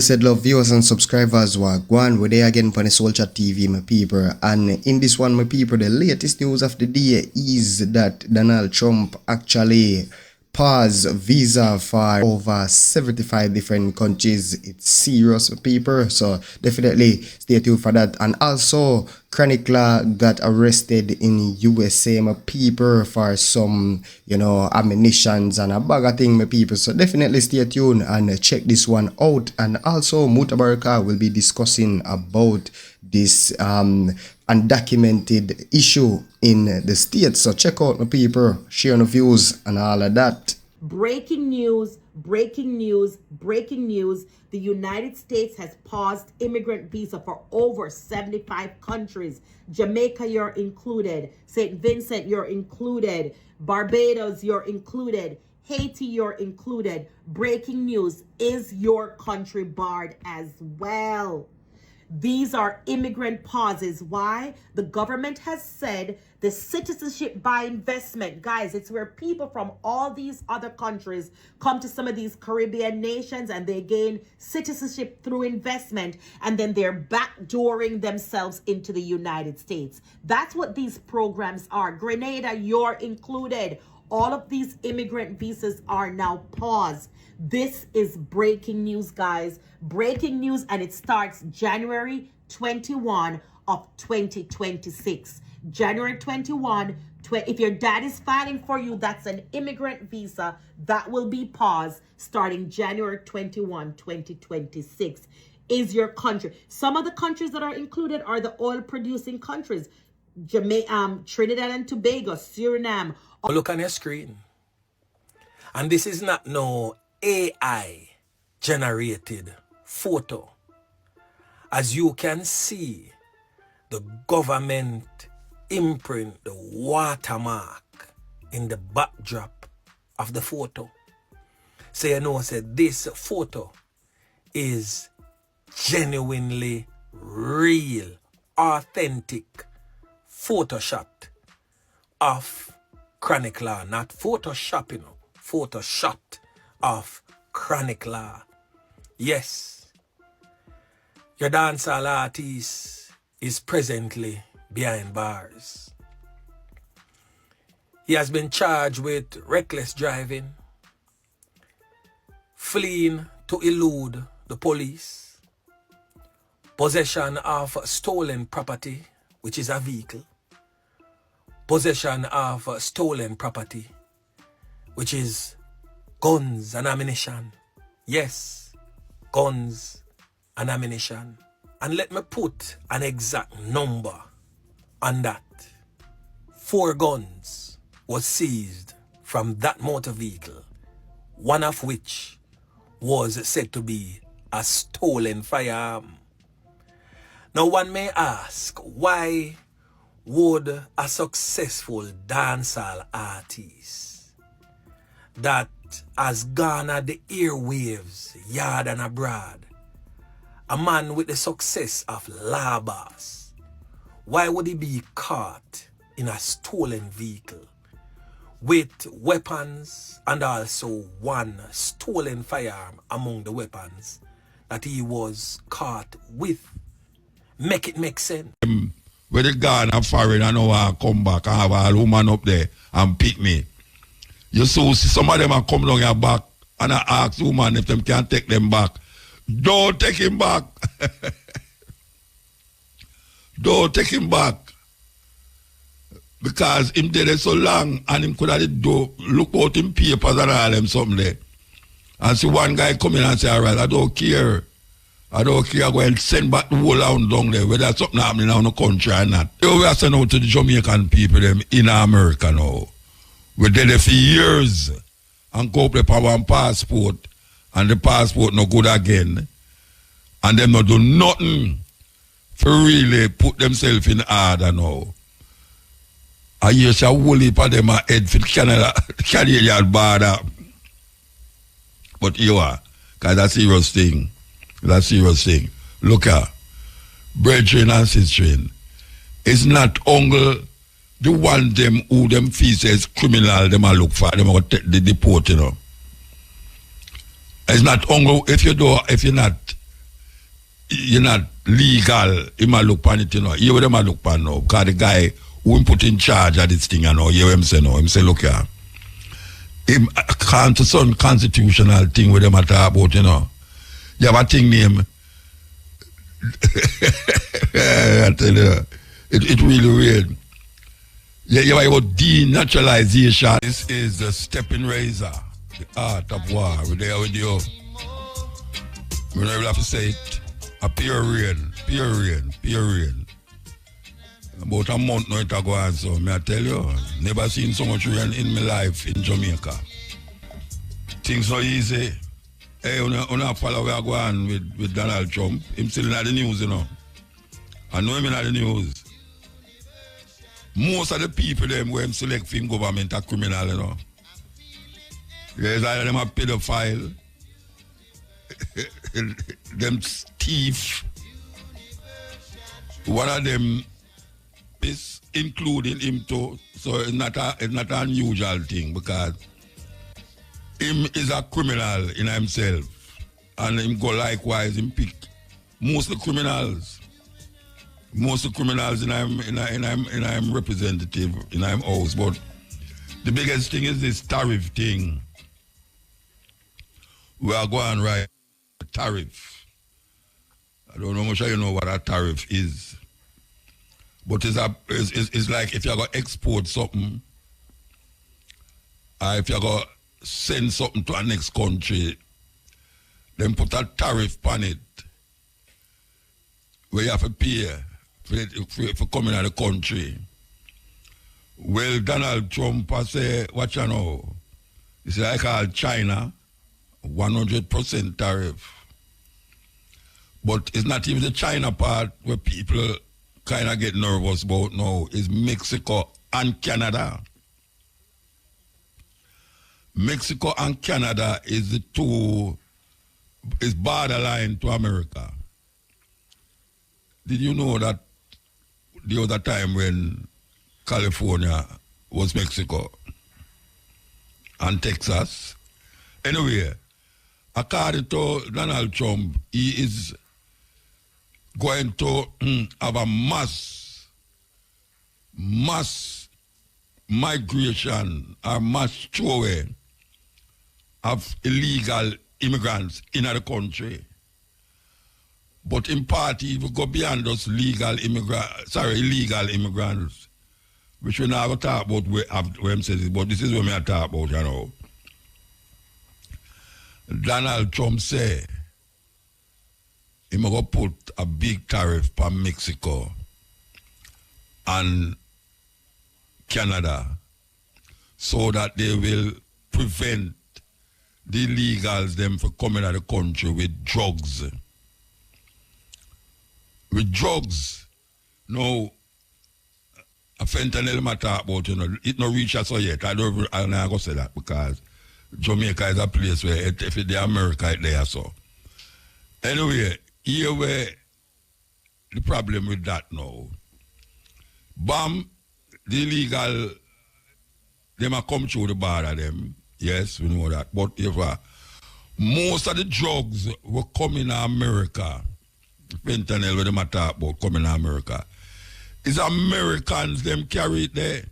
Said love viewers and subscribers wagwan, we're there again for the Soul Chat TV, my people. And in this one, my people, the latest news of the day is that Donald Trump actually paused visa for over 75 different countries. It's serious, my people, so definitely stay tuned for that. And also, Chronicler got arrested in USA, my people, for some, ammunitions and a bag of thing, my people. So definitely stay tuned and check this one out. And also, Mutabaruka will be discussing about this undocumented issue in the States. So check out, my people, share the views and all of that. Breaking news, breaking news, breaking news. The United States has paused immigrant visa for over 75 countries. Jamaica, you're included. St. Vincent, you're included. Barbados, you're included. Haiti, you're included. Breaking news, is your country barred as well? These are immigrant pauses. Why? The government has said the citizenship by investment. Guys, it's where people from all these other countries come to some of these Caribbean nations and they gain citizenship through investment, and then they're backdooring themselves into the United States. That's what these programs are. Grenada, you're included. All of these immigrant visas are now paused. This is breaking news, guys. Breaking news, and it starts January 21 of 2026. January 21, if your dad is filing for you, that's an immigrant visa that will be paused starting January 21, 2026. Is your country. Some of the countries that are included are the oil-producing countries. Trinidad and Tobago, Suriname. Look on your screen. And this is not no AI generated photo. As you can see, the government imprint the watermark in the backdrop of the photo. So you know, this photo is genuinely real, authentic, photoshopped of Chronicler, not Photoshop, photoshopped of Chronicler. Yes, your dancehall artist is presently behind bars. He has been charged with reckless driving, fleeing to elude the police, possession of stolen property, which is a vehicle, possession of stolen property, which is guns and ammunition. Yes, guns and ammunition. And let me put an exact number on that. 4 guns was seized from that motor vehicle, one of which was said to be a stolen firearm. Now one may ask, why would a successful dancehall artist that has garnered the airwaves yard and abroad, a man with the success of Labas, why would he be caught in a stolen vehicle with weapons and also one stolen firearm among the weapons that he was caught with? Make it make sense. Where they gone a foreign and now I come back and have a woman up there and pick me. You see some of them are come down your back and I ask the woman if them can take them back. Don't take him back. Don't take him back. Because him did it so long and him could have do look out in papers and all them something there. And see one guy come in and say, all right, I don't care. I don't care, I go and send back the whole round down there, whether something happening in the country or not. We are sending out to the Jamaican people them in America now. We're there for years and go up for one passport and the passport no good again. And them not do nothing for really put themselves in order now. I hear a whole heap of them are head for Canada, Canadian border. But you are, because that's a serious thing. That's a serious thing. Look at brethren and sistren. It's not uncle the one them who them feel says criminal them a look for them are the deport, It's not uncle if you're not you're not legal, he might look on it, you know. You them look on now. Because the guy who put in charge of this thing, you know, you him say no. Him say, look here. Him can't to some constitutional thing with them at about, you know. You have a thing named I tell you, it really weird. You have about denaturalization. This is the stepping razor, the art of war. We're there with you. We never have to say it. A pure rain. About a month now it ago and so, may I tell you, never seen so much rain in my life in Jamaica. Things so easy. Hey, una follow where I go on with Donald Trump. Him still in the news, you know. I know him in the news. Most of the people them where him select for government are criminal, you know. Yes, either them a pedophile, them thief. One of them is including him too, so it's not an unusual thing because him is a criminal in himself, and him go likewise. Him pick most of the criminals in him representative in him house. But the biggest thing is this tariff thing. We are going right tariff. I don't know much. You know what a tariff is, but it's like if you go export something, or if you go send something to a next country, then put a tariff on it where you have to pay for coming out of the country. Well, Donald Trump has said, watch you know, he said, I call China 100% tariff. But it's not even the China part where people kind of get nervous about now. It's Mexico and Canada. Mexico and Canada is borderline to America. Did you know that the other time when California was Mexico and Texas? Anyway, according to Donald Trump, he is going to have a mass migration or mass throwaway of illegal immigrants in the country. But in part, he will go beyond those illegal immigrants, which we never talk about where I'm saying, but this is what I talk about, you know. Donald Trump say he will go put a big tariff on Mexico and Canada so that they will prevent the illegals them from coming out of the country with drugs. With drugs. No, a fentanyl I talk about, you know, it no reach us yet. I'm not going to say that because Jamaica is a place where if it's America, it's there so. Anyway, here where the problem with that now. Bam, the illegal, they might come through the border them. Yes, we know that. But if most of the drugs were coming to America, fentanyl where they might talk about coming to America, it's Americans them carry it there.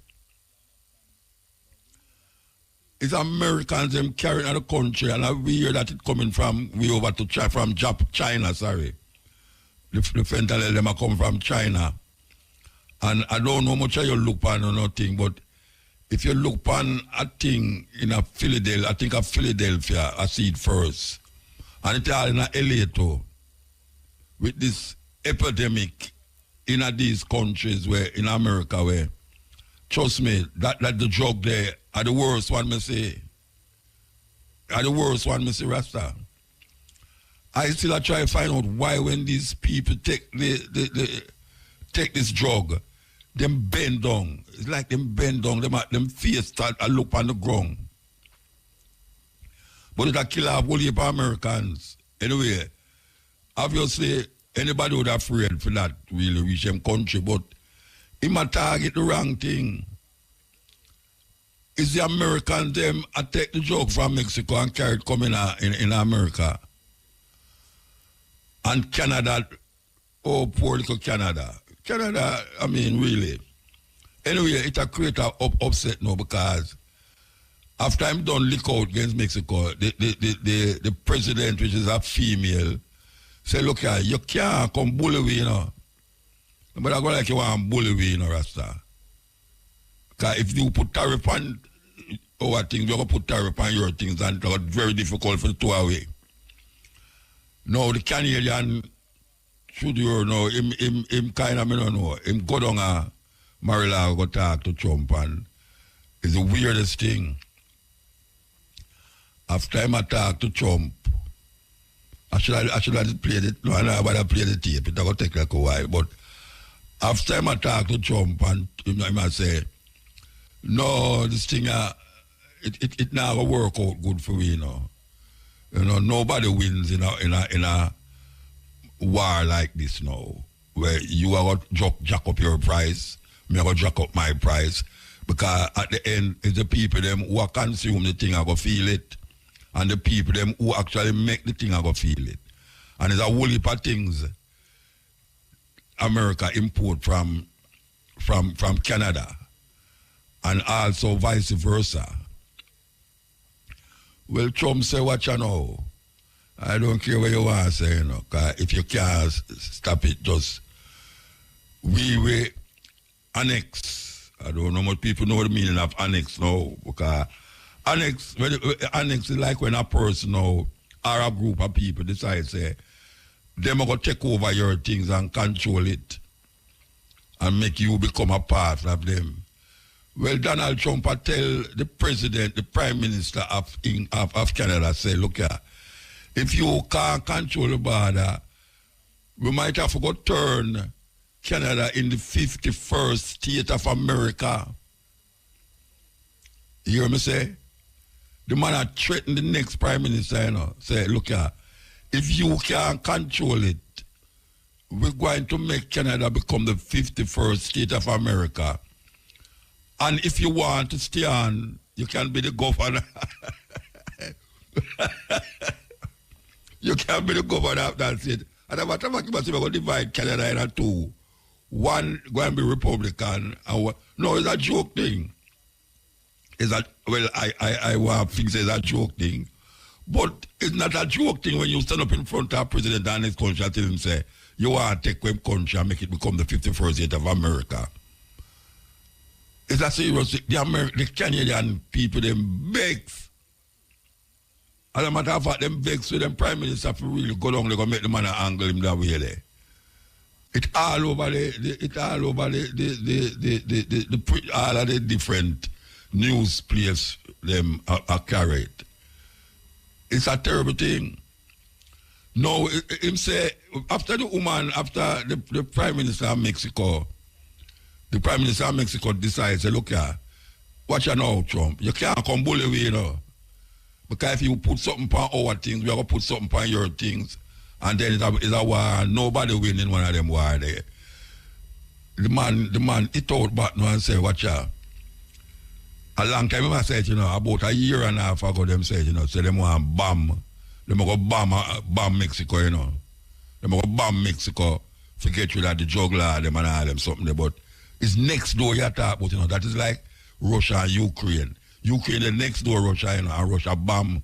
It's Americans them carrying out the country, and I hear that it coming from way over to China, sorry. The fentanyl them are come from China. And I don't know much how you look on or nothing, but if you look on a thing in a Philadelphia, I think of Philadelphia, I see it first. And it's all in a LA too. With this epidemic in these countries where, in America where, trust me, that the drug there are the worst one me say. Are the worst one me say, Rasta. I still try to find out why when these people take take this drug, them bend down. It's like them bend down, them face start and look on the ground. But it's a killer of whole heap of Americans. Anyway, obviously, anybody would afraid for that really reach them country, but he might target the wrong thing. It's the Americans them take the drug from Mexico and carry it coming in America. And Canada, oh, poor little Canada. Canada, I mean, really. Anyway, it a create a upset now because after I'm done lick out against Mexico, the president, which is a female, say, look here, you can't come bully me, you know. But I go like you want to bully me, you know, Rasta. Because if you put tariff on our things, you're going to put tariff on your things, and it's very difficult for the two away. Now, the Canadian should you know, him kind of, I don't know, him go down a Mar-a-Lago go talk to Trump, and it's the weirdest thing. After I talk to Trump, I should have played it. No, I don't know play the tape. It's going to take like a while. But after I talk to Trump, and I might say, no, this thing, it not going to work out good for me, you know. You know, nobody wins in a war like this now, where you are going to jack up your price, me are going to jack up my price, because at the end, it's the people them who are consume the thing are going to feel it, and the people them who actually make the thing are going to feel it. And there's a whole heap of things America import from Canada, and also vice versa. Well, Trump say, what you know? I don't care what you want to say, you know, because if you can't stop it, just we annex. I don't know much people know the meaning of annex now, because annex is like when a person now, or a group of people decide, say, them are going to take over your things and control it and make you become a part of them. Well, Donald Trump I tell the president, the prime minister of Canada, say, look here, if you can't control the border, we might have to go turn Canada in the 51st state of America. You hear me say? The man that threatened the next prime minister, you know, say, look here, if you can't control it, we're going to make Canada become the 51st state of America. And if you want to stay on, you can be the governor. You can be the governor of that state. And I'm talking about we're going to divide Canada into two. One going to be Republican. And one, no, it's a joke thing. It's a, well, I want to fix it as a joke thing. But it's not a joke thing when you stand up in front of a president and his country and tell him, say, you want to take one country and make it become the 51st state of America. It's a serious thing. The Canadian people, them begs. As a matter of fact, them begs with them prime minister for really go down, they're going to make the man angle him that way there. It's all over all of the different news players them are carried. It's a terrible thing. No, him say, after the woman, after the prime minister of Mexico, the prime minister of Mexico decides, say, look here, watch you now, Trump. You can't come bully me, you know. Because if you put something on our things, we are going to put something on your things. And then it's a war, and nobody win in one of them war there. The man, he told back now and said, watch out. A long time I said, you know, about a year and a half ago, them said, you know, say them want to bomb. Them go bomb Mexico, you know. Them go bomb Mexico, forget you that the juggler, them and all them something there. But it's next door you talk about, you know. That is like Russia and Ukraine. Ukraine the next door Russia, you know, and Russia bomb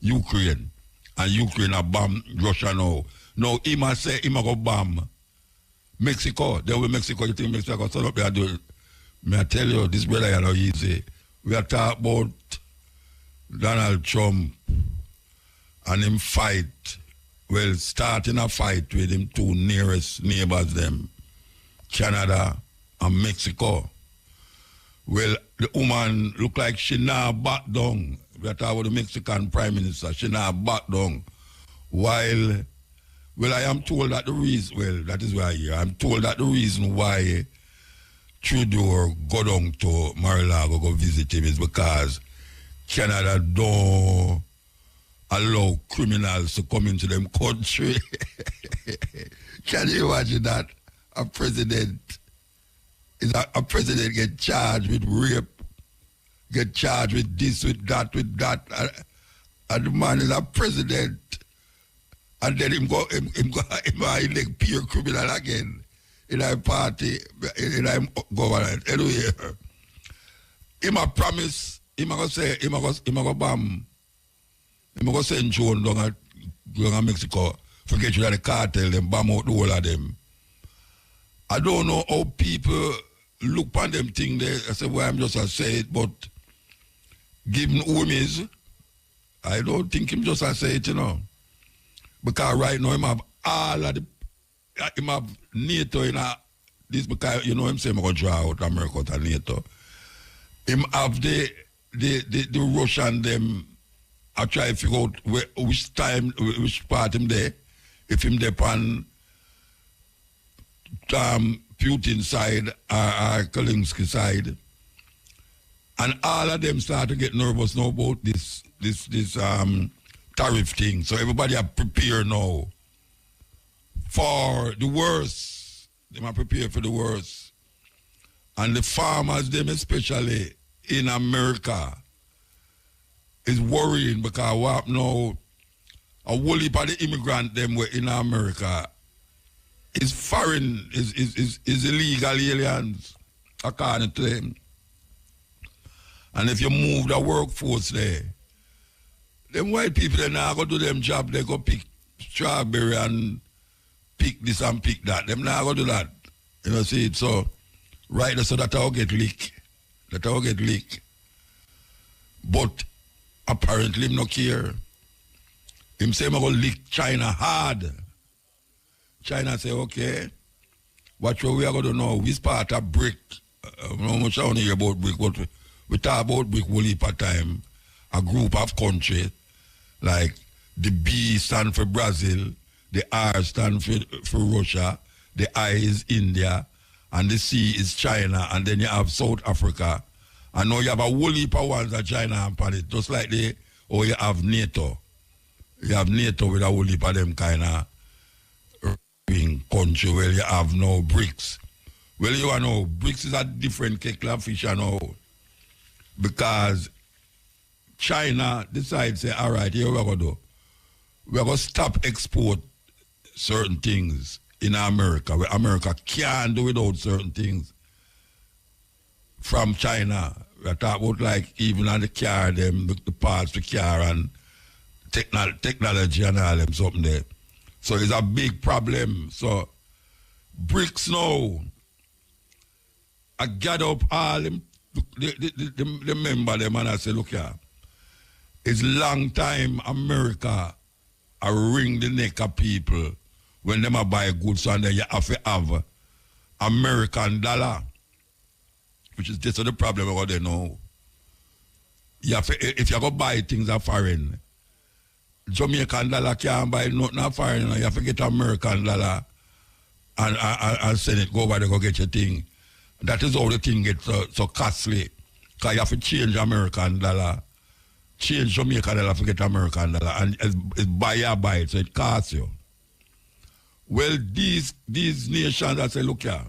Ukraine. And Ukraine a bomb Russia now. Now, he must say, he must go bomb Mexico. Then with Mexico, you think Mexico stand up there and do it. May I tell you, this brother, you know, easy. We are talking about Donald Trump and him fight. Well, starting a fight with him two nearest neighbors, them, Canada and Mexico. Well, the woman look like she not back down. We are talking about the Mexican Prime Minister. She not back down. While, well, I am told that the reason, well, that is why I hear. I'm told that the reason why Trudeau go down to Mar-a-Lago go visit him is because Canada don't allow criminals to come into them country. Can you imagine that? A president get charged with rape, get charged with this, with that, and the man is a president. And then him elect peer criminal again in a party, in a government. Anyway, him a promise, him a go say, him a go bam, him a go send Joan down to Mexico, forget you that the cartel, them bam out the whole of them. I don't know how people look upon them thing there. I say, well, I'm just a say it, but give him who him is. I don't think him just a say it, you know. Because right now him have all of the, him have NATO in this, because you know him say I'm going to draw out America out of NATO. Him have the Russian them, I try to figure out which part him there. If him there on Putin side or Kalinsky side. And all of them start to get nervous now about this tariff thing. So everybody are prepared now for the worst. They are prepared for the worst. And the farmers, them especially in America, is worrying because what now a whole heap of the immigrant them were in America is foreign, is illegal aliens, according to them. And if you move the workforce there, them white people, they now go do them job, they go pick strawberry and pick this and pick that. Them now go do that. You know, see it? So, right, so that all get leak. That all get leak. But apparently him no care. Him say, I'm going to lick China hard. China say, okay, what we are going to know, we part of brick. How much I want to hear about brick, but we talk about brick whole heap of time. A group of countries, like the B stand for Brazil, the R stand for Russia, the I is India, and the C is China, and then you have South Africa. And now you have a whole heap of ones that China and planet, just like you have NATO. You have NATO with a whole heap of them kind of country where you have no BRICS. Well, you know, BRICS is a different kettle of fish, you know, because China decides, say, all right, here we're going to do. We're going to stop export certain things in America, where America can't do without certain things from China. We're talking about like even on the car, them, the parts of the car and technology and all them something there. So it's a big problem. So BRICS now, I gather up all them, the member them and I say, look here, it's long time America I wring the neck of people when them a buy goods and then you have to have American dollar, which is just the problem about they know. You have to, if you go buy things are foreign, Jamaican dollar can't buy nothing foreign. You have to get American dollar and send it, go over there, go get your thing. That is how the thing gets so costly. Because you have to change American dollar, change Jamaican dollar to get American dollar, and it's buy it, so it costs you. Well, these nations, I say, look here,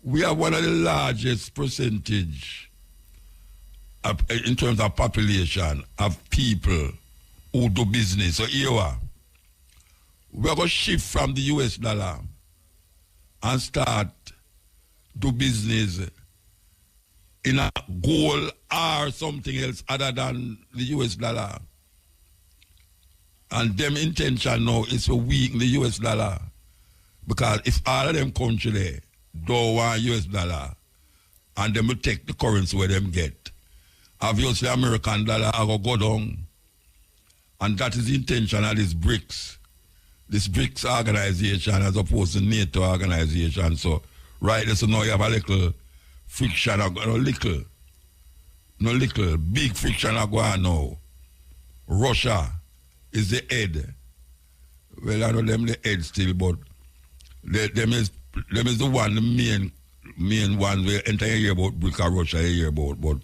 we have one of the largest percentage in terms of population of people who do business. So here we are going to shift from the US dollar and start do business in a gold or something else other than the US dollar. And them intention now is to weaken the US dollar. Because if all of them countries there don't want US dollar, and them will take the currency where them get, obviously American dollar will go down. And that is the intention of this BRICS. This BRICS organization as opposed to NATO organization. So right there, so now you have a little friction, big friction going on now. Russia is the head. Well, I know them the head still, but them is the one, the main one we enter here about BRICS or Russia here about. But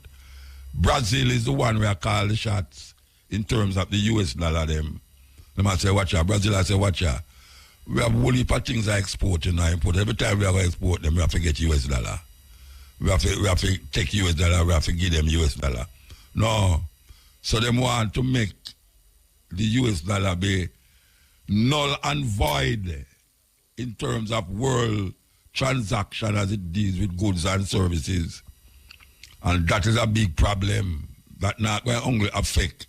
Brazil is the one where I call the shots in terms of the US dollar them. Them I say, watch out. Brazil I say, watch out. We have a whole heap of things I export and I import. Every time we have to export them, we have to get US dollar. We have to take US dollar, we have to give them US dollar. No. So them want to make the US dollar be null and void in terms of world transaction as it deals with goods and services. And that is a big problem that not going to only affect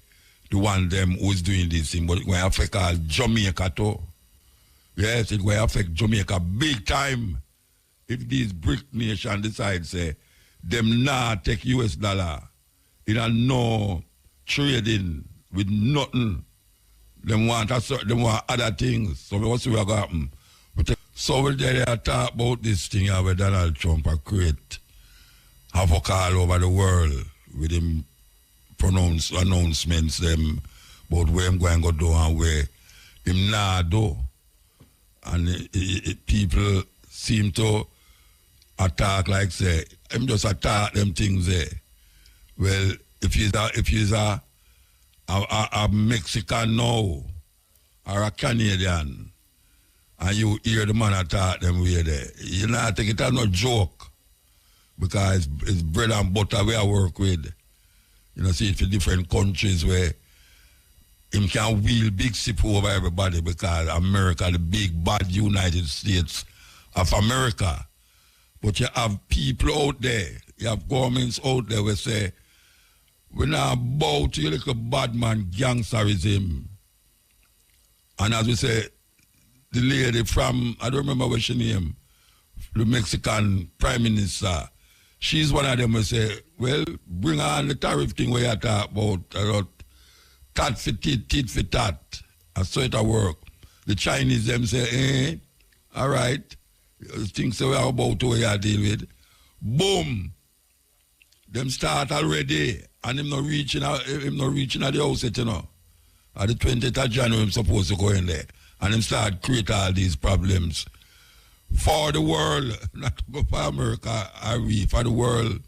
the one them who is doing this thing, but it going to affect all Jamaica too. Yes, it going to affect Jamaica big time if these BRIC nation decide say them not take US dollar in a no trading with nothing. Them want other things. So we'll see what going to happen. So we'll talk about this thing where Donald Trump create havoc all over the world with him announcements them about where I'm going to do and where him not do. And people seem to attack like say, him just attack them things there. Well, if he's a Mexican now or a Canadian and you hear the man attack them way there, you know, take it as no joke because it's bread and butter we I work with. You know, see it for different countries where him can wheel big sip over everybody because America, the big bad United States of America. But you have people out there, you have governments out there where say, we're not about to little bad man gangsterism. And as we say, the lady from, I don't remember what she name, the Mexican Prime Minister, she's one of them who say, well, bring on the tariff thing where you talk about tat for tit for tat. And so it'll work. The Chinese them say, all right, things we're about to deal with. Boom. Them start already. And him not reaching at the house yet, you know. At the 20th of January, I'm supposed to go in there. And him start create all these problems. For the world, not for America, or we, for the world.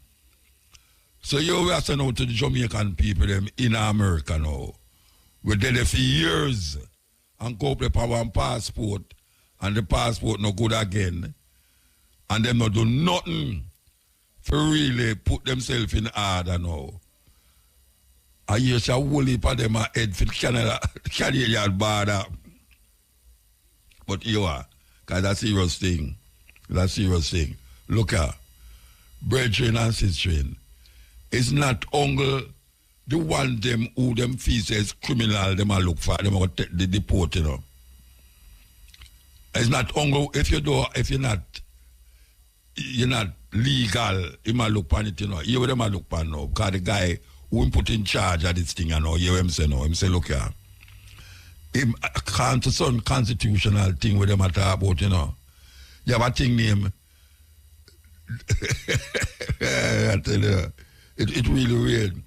So you have to know to the Jamaican people them in America now. We're there for years and go up for one passport and the passport no good again. And them not do nothing for really put themselves in order now. I hear a whole heap of them are head for Canada, Canadian border. But you are, because that's a serious thing. That's a serious thing. Look at, brethren and sistren, it's not only the one them who them feel says criminal, them are look for, them are take the deport, you know. It's not only, if you're not legal, you might look on it, you know. You them are look on now, because the guy who put in charge of this thing, you know, you him say no, him say, look here. Him can't some constitutional thing with them at about, you know. You have a thing named I tell you, it really weird.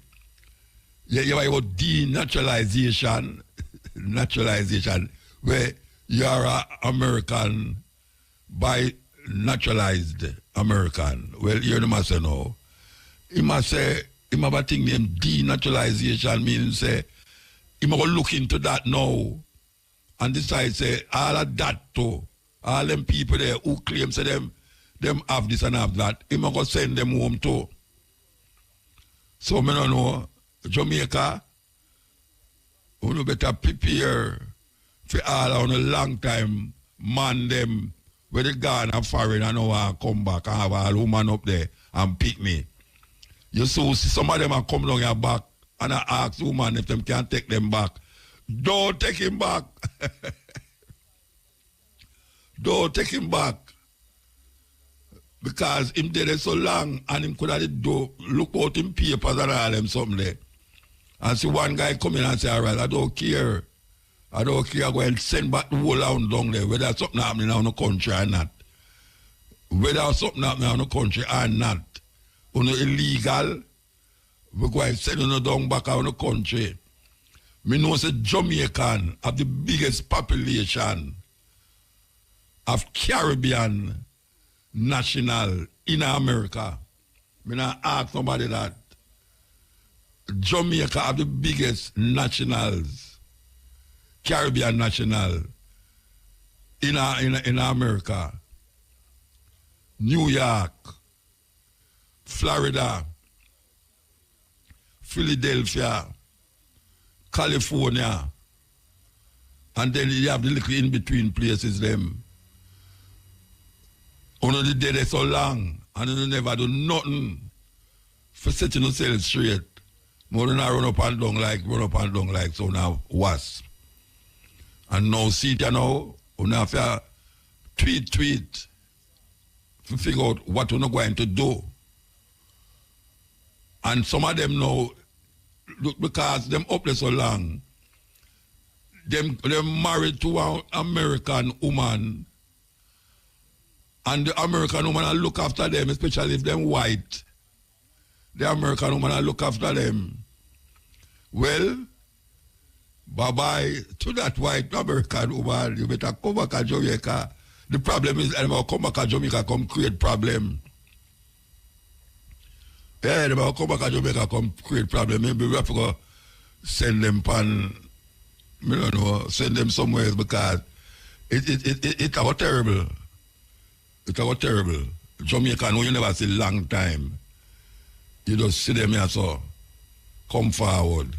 You have about denaturalization, naturalization, where you are an American by naturalized American. Well, you must say no. He must say, he have a thing named denaturalization, means say, he must look into that now and decide, say, all of that too, all them people there who claim, say, them have this and have that, he must send them home too. So, I don't know, Jamaica, you better prepare for all on a long time, man them, where they gone and foreign and now come back and have a woman up there and pick me. You see some of them are come down your back and I ask the woman if them can take them back. Don't take him back. Don't take him back. Because him did it so long and him could have do look out in papers and all them something there. And see one guy come in and say, all right, I don't care. I don't care. I go and send back the whole hound down there, whether something happening in the country or not. Whether something happening in the country or not. When it's illegal, we go and send you down back in the country. Me know say Jamaican have the biggest population of Caribbean national in America. Me not ask nobody that. Jamaica have the biggest nationals, Caribbean national in America. New York, Florida, Philadelphia, California, And then you have the little in-between places them. One of the day they so long, and you never do nothing for setting yourself straight. More than I run up and down like so now wasp. And now see it, you know, you have to tweet to figure out what you're going to do. And some of them now, because them up there so long, them married to an American woman, and the American woman will look after them, especially if them white. The American woman will look after them. Well, bye-bye to that white American woman. You better come back to Jamaica. The problem is, they come back to Jamaica, come create problem. Yeah, they come back to Jamaica, come create problem. Maybe we have to go send them pan, I don't know, send them somewhere else because it's our terrible. It's our terrible. Jamaican, you never see long time. You just see them here, so come forward.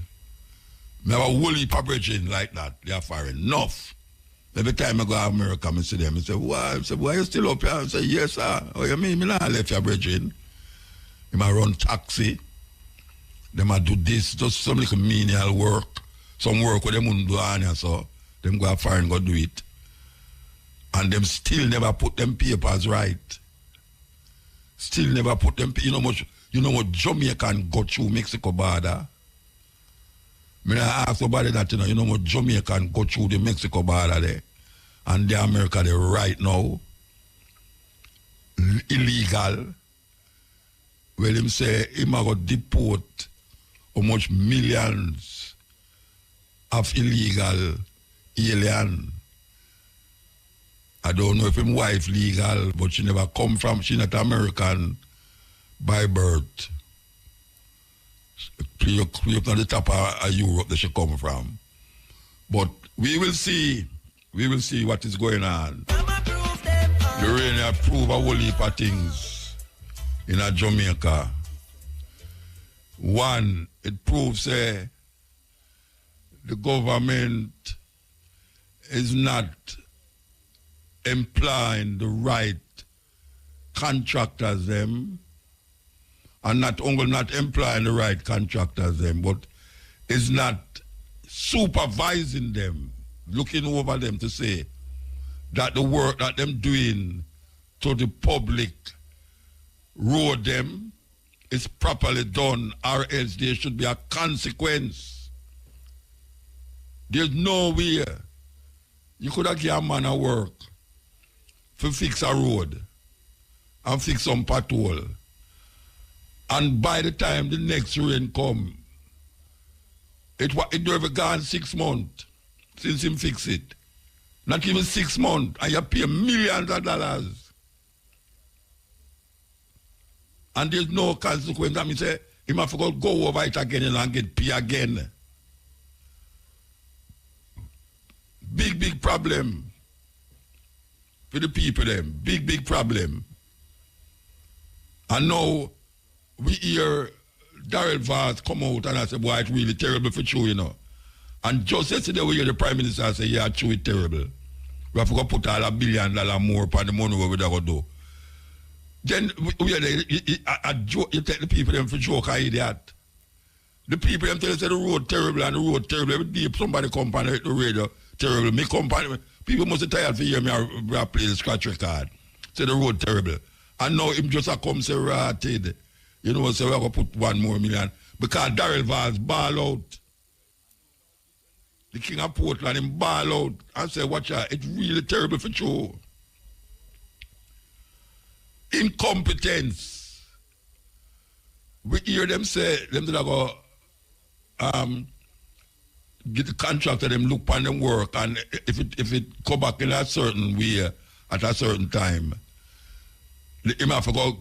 I have a whole heap of bridging like that. They are far enough. Every time I go to America, I see them. I say, why? I say, why are you still up here? I say, yes, sir. Oh, you mean? I left your bridging. They might run taxi. They might do this, just some little menial work. Some work where they wouldn't do any, so them go far and go do it. And them still never put them papers right. Still never put them, you know what Jamaican got through Mexico border? I ask somebody that, you know what Jamaican go through the Mexico border there. And the America there right now. Illegal. Well, him say, him got deport how much millions of illegal alien. I don't know if him wife legal, but she never come from, she not American by birth. Clear up on the top of Europe that she come from. But we will see what is going on. The rain approve a whole heap of things in a Jamaica. One, it proves the government is not employing the right contractors them, and not only not employing the right contractors them, but is not supervising them, looking over them to say that the work that them doing to the public road them is properly done, or else there should be a consequence. There's no way you could have given a man a work to fix a road and fix some pothole. And by the time the next rain come, it never gone 6 months since him fix it. Not even 6 months, and you pay millions of dollars. And there's no consequence. I mean, say, him have to go over it again and get pay again. Big problem for the people them. Big problem. And now we hear Darrell Vaz come out and I say, boy, it's really terrible for you, you know. And just yesterday we hear the Prime Minister say, yeah, true, it's terrible. We have to go put all $1 billion more upon the money we go do. Then you take the people them for joke or idiot. The people them tell us the road terrible and the road terrible. Every day somebody come on the radio, terrible. Me company, people must be tired for hear me I play the scratch record. Say the road terrible. And now him just a come say rotted. You know, so we're going to put $1 more million. Because Darrell Vaz ball out. The King of Portland, him ball out. And say, watch out, it's really terrible for you. Incompetence. We hear them say, them that go get the contractor, them look on them work, and if it come back in a certain way at a certain time, him have to go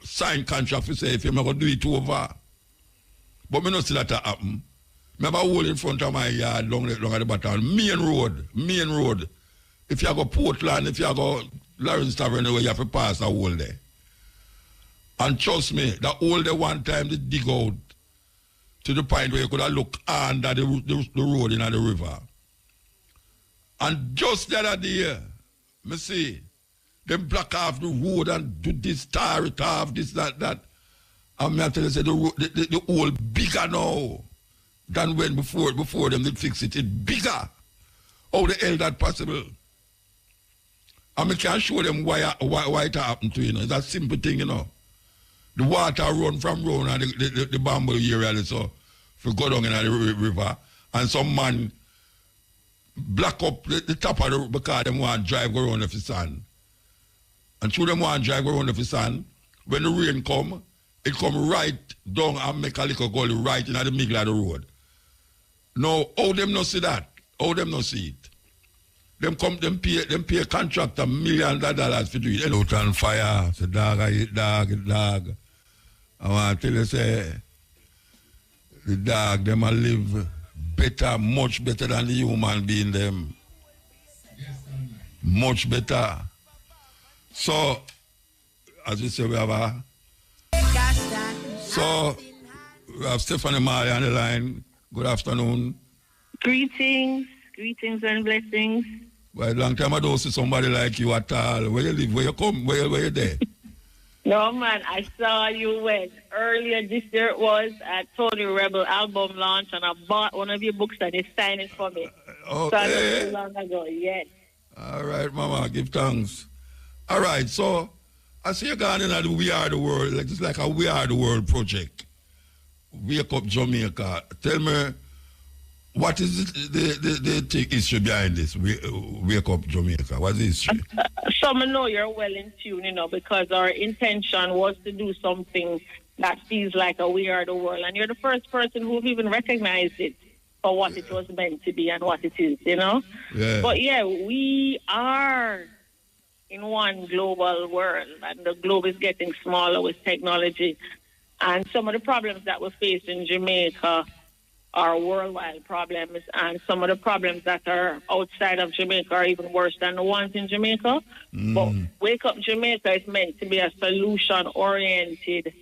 sign contract to say if him going to do it over. But me not see that happen. I have a hole in front of my yard long at the bottom. Main road. If you go Portland, if you go Lawrence Tavern, you have to pass a hole there. And trust me, the hole there one time they dig out to the point where you could have looked under the road in the river. And just the other day, me see, them block off the road and do this, tar it off, this, that. And me I tell you, say, the hole bigger now than when before them did fix it. It's bigger. How the hell that possible? And me can show them why it happened to, you know. It's a simple thing, you know. The water run from round and the bamboo area, so if you go down in the river, and some man block up the top of the road because them want to drive around the sun. And through them want to drive around the sun, when the rain come, it come right down and make a little gully right in the middle of the road. Now, how them not see that? How them not see it? Them pay a contractor $millions for do it. Hello, on fire. Say, dog, I eat dog. I want to tell you, say, the dog, them a live better, much better than the human being them. Much better. So, as we say, we have Stephanie Marley on the line. Good afternoon. Greetings and blessings. Well, long time I don't see somebody like you at all. Where you live? Where you come? Where you there? No, man, I saw you when earlier this year it was at Tony Rebel album launch, and I bought one of your books and they signed it for me. Okay. So not too long ago, yes. All right, Mama, give thanks. All right, so I see you going in at the We Are the World, like it's like a We Are the World project. Wake Up Jamaica. Tell me, what is the history behind this? Wake Up Jamaica. What's the history? Some know you're well in tune, you know, because our intention was to do something that feels like a We Are the World. And you're the first person who've even recognized it for what it was meant to be and what it is, you know? Yeah. But yeah, we are in one global world, and the globe is getting smaller with technology. And some of the problems that we face in Jamaica are worldwide problems, and some of the problems that are outside of Jamaica are even worse than the ones in Jamaica. But Wake Up Jamaica is meant to be a solution-oriented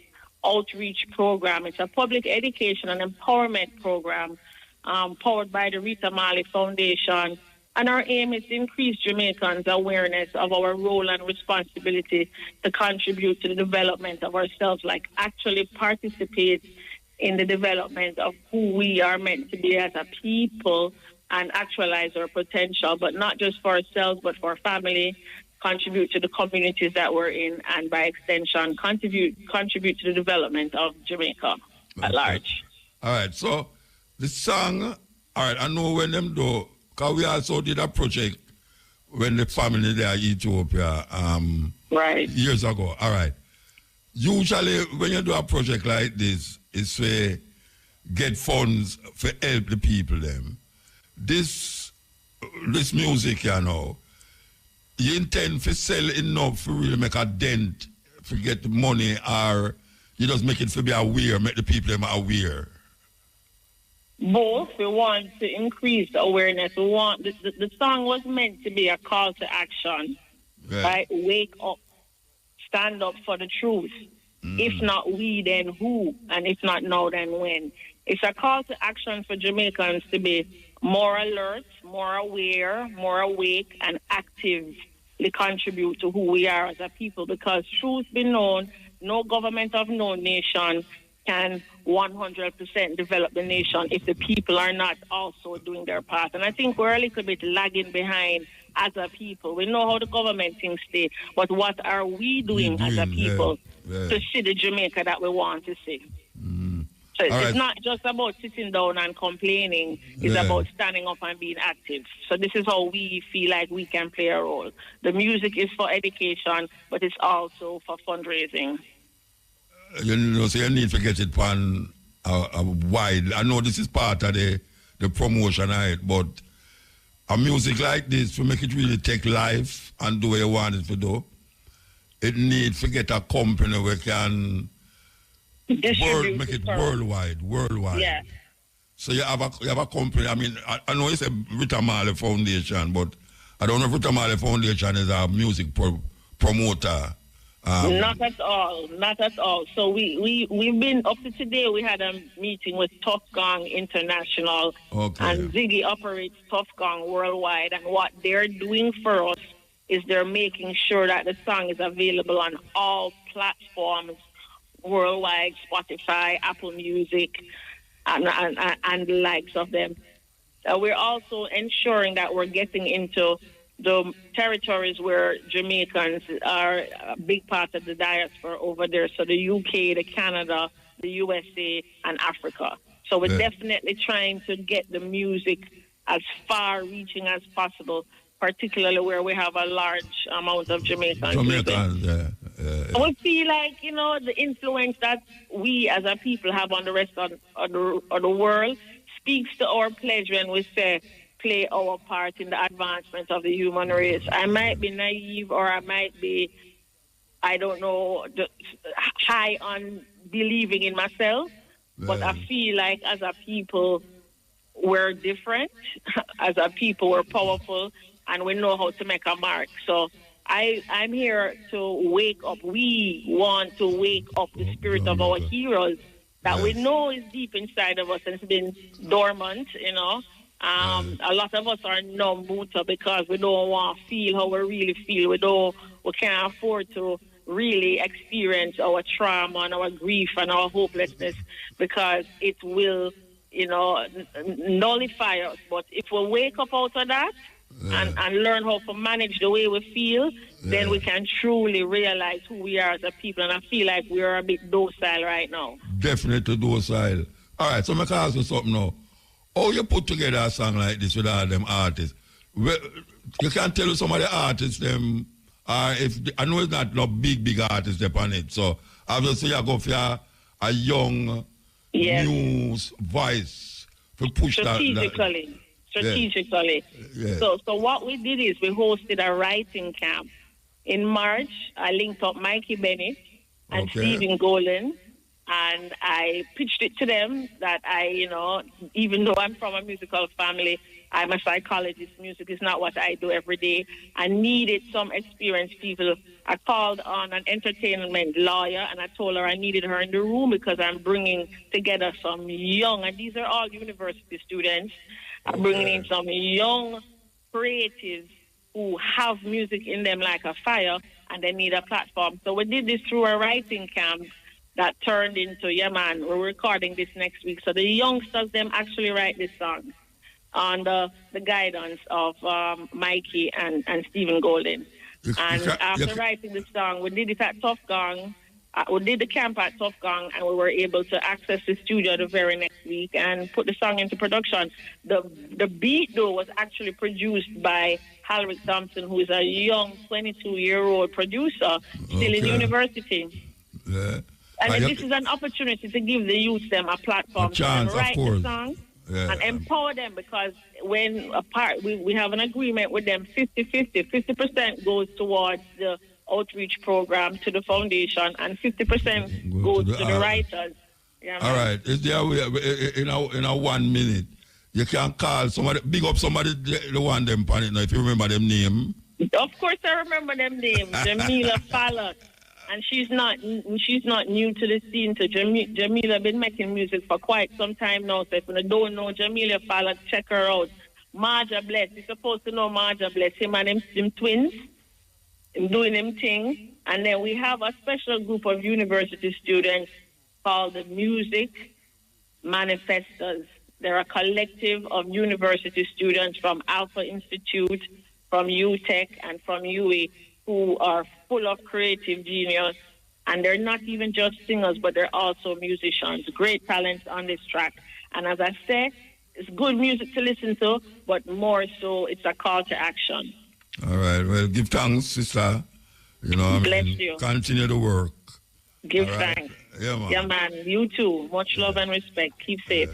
outreach program. It's a public education and empowerment program powered by the Rita Marley Foundation. And our aim is to increase Jamaicans' awareness of our role and responsibility to contribute to the development of ourselves, like actually participate in the development of who we are meant to be as a people and actualize our potential, but not just for ourselves, but for our family, contribute to the communities that we're in, and by extension, contribute to the development of Jamaica at large. All right, so the song, all right, I know when them do, because we also did a project when the family there in Ethiopia right. years ago. All right. Usually when you do a project like this, it's to get funds for help the people them. This music, you know, you intend to sell enough to really make a dent, to get the money, or you just make it to be aware, make the people them aware? Both. We want to increase the awareness. We want the song was meant to be a call to action. Right? Wake up, stand up for the truth. If not we, then who? And if not now, then when? It's a call to action for Jamaicans to be more alert, more aware, more awake, and actively contribute to who we are as a people. Because truth be known, no government of no nation can 100% develop the nation if the people are not also doing their part. And I think we're a little bit lagging behind as a people. We know how the government thinks they, but what are we doing as a people to see the Jamaica that we want to see? So it's not just about sitting down and complaining. It's about standing up and being active. So this is how we feel like we can play a role. The music is for education, but it's also for fundraising. You know, so you need to get it on a wide. I know this is part of the promotion of it, but a music like this, to make it really take life and do what you want it to do, it needs to get a company where can make it worldwide. Yeah. So you have a company. I mean, I know it's a Rita Marley Foundation, but I don't know if Rita Marley Foundation is a music promoter Not at all. Not at all. So we've been up to today. We had a meeting with Tough Gong International, and Ziggy operates Tough Gong worldwide. And what they're doing for us is they're making sure that the song is available on all platforms worldwide, Spotify, Apple Music, and the likes of them. We're also ensuring that we're getting into the territories where Jamaicans are a big part of the diaspora over there. So the UK, the Canada, the USA, and Africa. So we're definitely trying to get the music as far-reaching as possible, particularly where we have a large amount of Jamaicans. We feel like, you know, the influence that we as a people have on the rest of the world speaks to our pledge when we say play our part in the advancement of the human race. I might be naive, or I might be, I don't know, high on believing in myself, but I feel like as a people, we're different. As a people, we're powerful, and we know how to make a mark. So I'm here to wake up. We want to wake up the spirit of our heroes that we know is deep inside of us, and it's been dormant, you know. A lot of us are numb, muta, because we don't want to feel how we really feel. We can't afford to really experience our trauma and our grief and our hopelessness, because it will, you know, nullify us. But if we wake up out of that and learn how to manage the way we feel, then we can truly realize who we are as a people. And I feel like we are a bit docile right now. Definitely docile. All right, so I'm going to ask you something now. How you put together a song like this with all them artists? Well, you can tell some of the artists them, if I know it's not no big artists on it, so obviously you go for a young new voice to push strategically. Yeah. So what we did is we hosted a writing camp in March. I linked up Mikey Bennett and Stephen Golden. And I pitched it to them that you know, even though I'm from a musical family, I'm a psychologist. Music is not what I do every day. I needed some experienced people. I called on an entertainment lawyer, and I told her I needed her in the room because I'm bringing together some young, and these are all university students, I'm bringing in some young creatives who have music in them like a fire, and they need a platform. So we did this through a writing camp that turned into, we're recording this next week. So the youngsters, them actually write this song on the guidance of Mikey and Stephen Golden. And after writing the song, we did it at Tough Gong. We did the camp at Tough Gong, and we were able to access the studio the very next week and put the song into production. The beat, though, was actually produced by Halrick Thompson, who is a young 22-year-old producer, still in university. Yeah. And this is an opportunity to give the youth them a platform to write the song and empower them, because when we have an agreement with them 50-50. 50% goes towards the outreach program to the foundation, and 50% goes to the writers. All right. Is there a way, in a 1 minute, you can call somebody, big up somebody, the one them on it now, if you remember them name? Of course I remember them name. Jamila Fallout. And she's not new to the scene. So Jamila been making music for quite some time now. So if you don't know Jamila Fallon, check her out. Marja Bless, you're supposed to know Marja Bless. Him and them twins, doing them thing. And then we have a special group of university students called the Music Manifestors. They're a collective of university students from Alpha Institute, from UTech, and from UE, who are full of creative genius, and they're not even just singers, but they're also musicians. Great talents on this track. And as I said, it's good music to listen to, but more so, it's a call to action. All right. Well, give thanks, sister. You know, Bless you. Continue the work. Give thanks. Yeah, man. Yeah, man. You too. Much love and respect. Keep safe.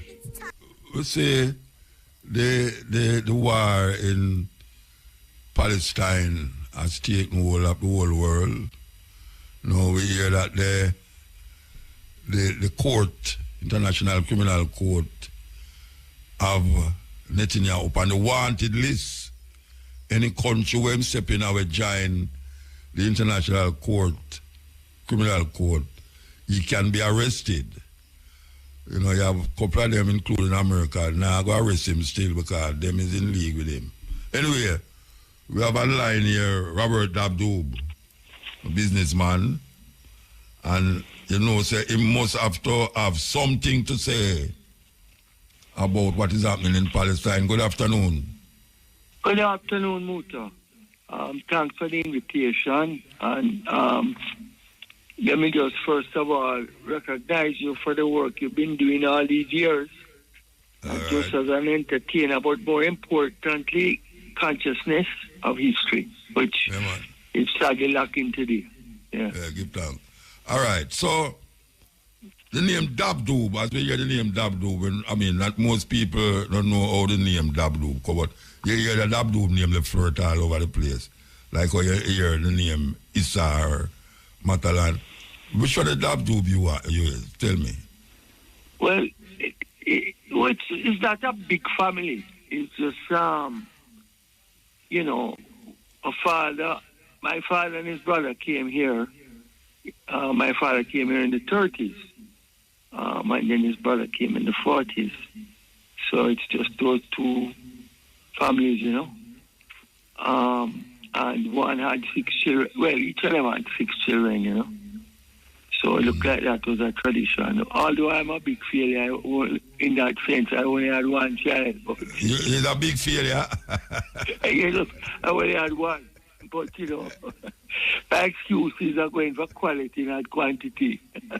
We see the war in Palestine has taken hold of the whole world. Now we hear that the court, International Criminal Court, have Netanyahu up on the wanted list. Any country where him step in will join the International Court criminal code, he can be arrested. You know, you have a couple of them, including America. Now I go arrest him still because them is in league with him. Anyway, we have a line here, Robert Dabdoob, a businessman, and you know, say he must have to have something to say about what is happening in Palestine. Good afternoon. Good afternoon, Muta. Thanks for the invitation. And let me just first of all recognize you for the work you've been doing all these years. Just as an entertainer, but more importantly, consciousness of history, which is sadly lacking today. Yeah, give thanks. All right, so the name Dabdoob, as we hear the name Dabdoob, I mean, not most people don't know how the name Dabdoob come, but you hear the Dabdoob name left flirt all over the place. Like how you hear the name Issa or Matalan. Which one the Dabdoob you is? Tell me. Well, it's not a big family. It's just, you know, my father and his brother came here. My father came here in the 30s. And then his brother came in the 40s. So it's just those two families, you know. And one had 6 children. Well, each of them had 6 children, you know. So it looked like that was a tradition. Although I'm a big failure in that sense, I only had 1 child. You're a big failure? Yes, I only had 1. But, you know, my excuses are going for quality, not quantity.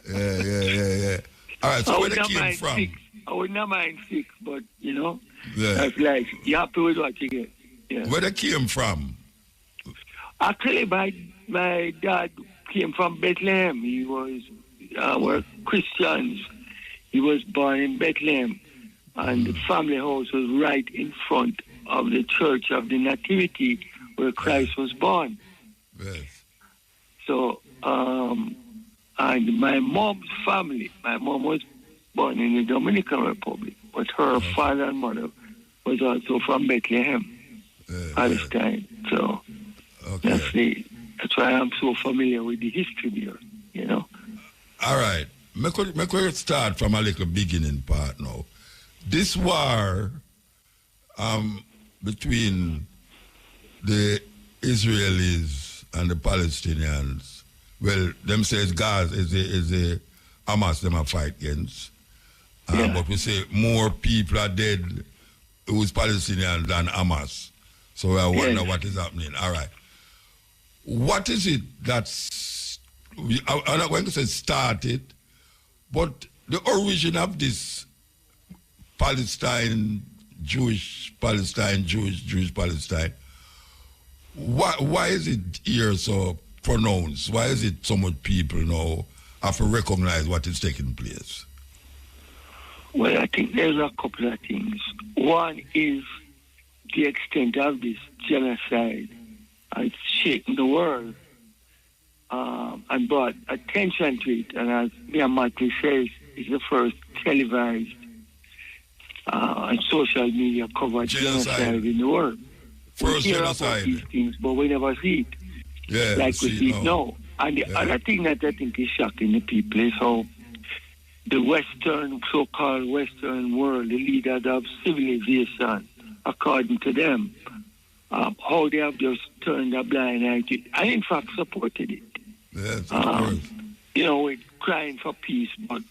Yeah. All right, so where they came from? 6. I would not mind 6, but, you know, that's life. You're happy with what you get. Yeah. Where they came from? Actually, my dad came from Bethlehem. He was, we're Christians. He was born in Bethlehem. And the family house was right in front of the Church of the Nativity where Christ was born. Yes. So, and my mom's family, my mom was born in the Dominican Republic, but her father and mother was also from Bethlehem, Palestine. So, that's why I'm so familiar with the history there, you know. All right. Me could start from a little beginning part now. This war between the Israelis and the Palestinians, well, them says Gaza is a Hamas them a fight against. But we say more people are dead who's Palestinian than Hamas. So I wonder what is happening. All right. What is it that's, I'm not going to say started, but the origin of this Palestine, Jewish Palestine, Jewish Palestine, why is it here so pronounced? Why is it so much people now have to recognize what is taking place? Well, I think there's a couple of things. One is the extent of this genocide. It's shaken the world and brought attention to it. And as Mia Matthew says, it's the first televised and social media covered genocide in the world. First we hear genocide. About these things, but we never see it. Yeah, like we see it now. And the other thing that I think is shocking the people is how the Western, so-called Western world, the leaders of civilization, according to them, how they have just turned a blind eye to it, and in fact supported it. Yes, of course. You know, with crying for peace, but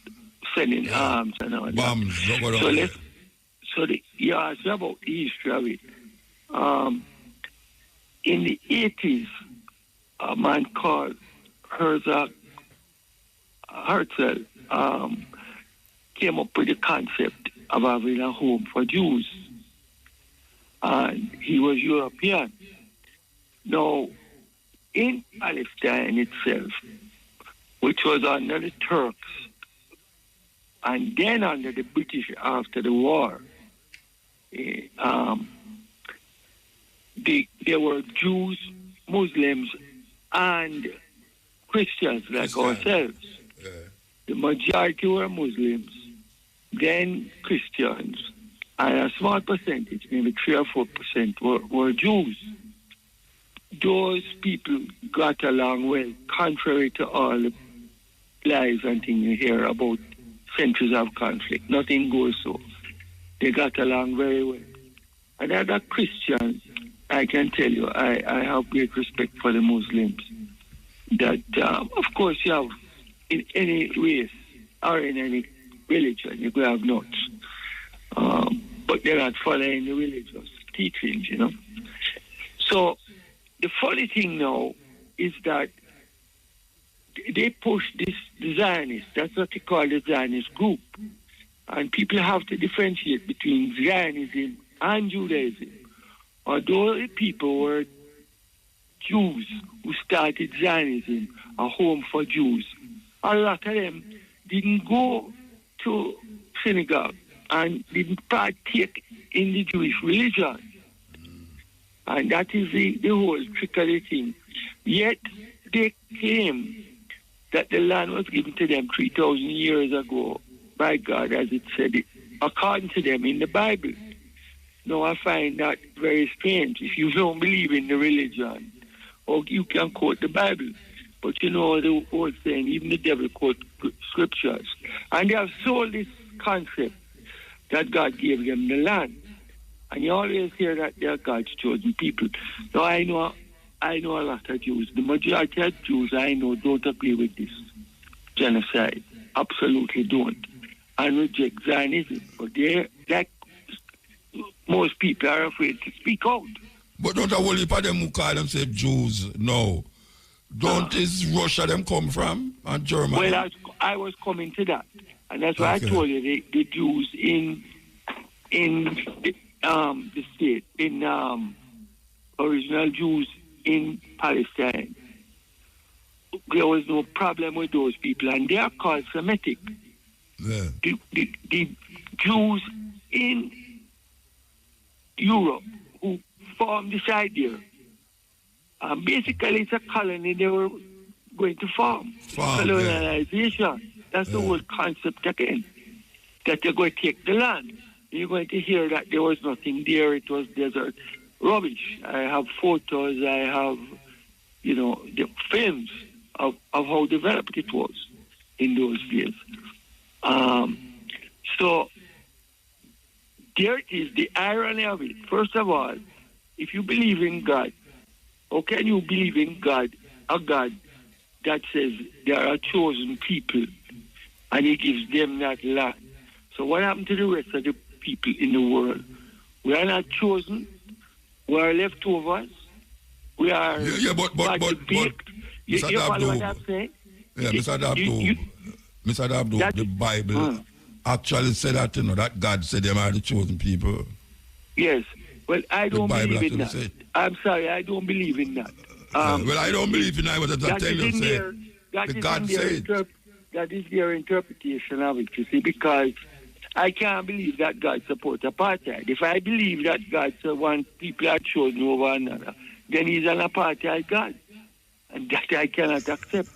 sending arms and all bombs, that. You asked me about the history of it. In the 80s, a man called Herzl came up with the concept of having a home for Jews. And he was European. Now, in Palestine itself, which was under the Turks, and then under the British after the war, there were Jews, Muslims, and Christians like ourselves. Yeah. The majority were Muslims, then Christians, and a small percentage, maybe 3 or 4%, were Jews. Those people got along well, contrary to all the lies and things you hear about centuries of conflict. Nothing goes so. They got along very well. And as a Christian, I can tell you, I have great respect for the Muslims. That, of course, you have in any race or in any religion, you could have nuts. But they're not following the religious teachings, you know. So the funny thing now is that they push this Zionist, that's what they call the Zionist group. And people have to differentiate between Zionism and Judaism. Although the people were Jews who started Zionism, a home for Jews, a lot of them didn't go to synagogue and didn't partake in the Jewish religion. And that is the whole trick of the thing. Yet they claim that the land was given to them 3,000 years ago by God, as it said, according to them in the Bible. Now, I find that very strange. If you don't believe in the religion, or you can quote the Bible, but you know the old saying, even the devil quotes scriptures. And they have sold this concept that God gave them the land. And you always hear that they are God's chosen people. Now, I know a lot of Jews. The majority of Jews I know don't agree with this genocide. Absolutely don't. And reject Zionism. But they, like most people, are afraid to speak out. But don't a whole heap of them who call themselves Jews now? Don't is Russia them come from? And Germany? Well, I was coming to that. And that's why I told you the Jews in the state, in original Jews in Palestine, there was no problem with those people, and they are called Semitic. Yeah. The Jews in Europe who formed this idea, basically it's a colony they were going to form. Colonization. Yeah. That's the whole concept again, that they're going to take the land. You're going to hear that there was nothing there, it was desert. Rubbish. I have photos, I have, the films of how developed it was in those days. So there it is, the irony of it. First of all, if you believe in God, how can you believe in God, a God that says there are chosen people and he gives them that land? So what happened to the rest of the people in the world? We are not chosen. We are leftovers. We are but you follow what I'm saying? Yeah, Mr. Dabdo, the Bible actually said that, that God said them are the chosen people. Yes. Well, I don't believe in that. I'm sorry, I don't believe in that. Well, I don't believe in that, but I'm telling you, that is their interpretation of it, you see, because I can't believe that God supports apartheid. If I believe that God wants people are chosen over another, then he's an apartheid God. And that I cannot accept.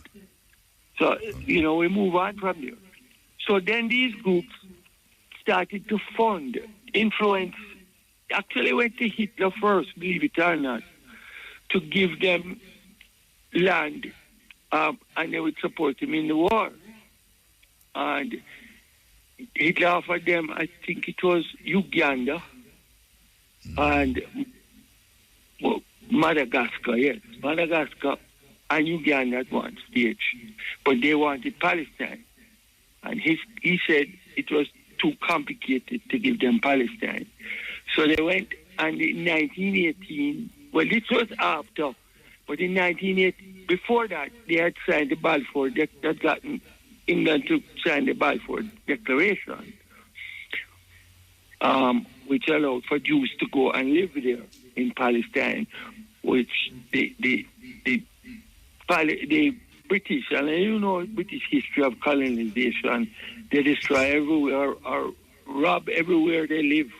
So, we move on from there. So then these groups started to fund, influence, actually went to Hitler first, believe it or not, to give them land, and they would support him in the war. And Hitler offered them, I think it was Uganda and Madagascar, yes. Madagascar and Uganda at one stage. But they wanted Palestine. And he said it was too complicated to give them Palestine. So they went, and in 1918, well, this was after, but in 1918, before that, they had signed the Balfour, that gotten England to sign the Balfour Declaration, which allowed for Jews to go and live there in Palestine, which the British, and British history of colonization, they destroy everywhere or rob everywhere they live.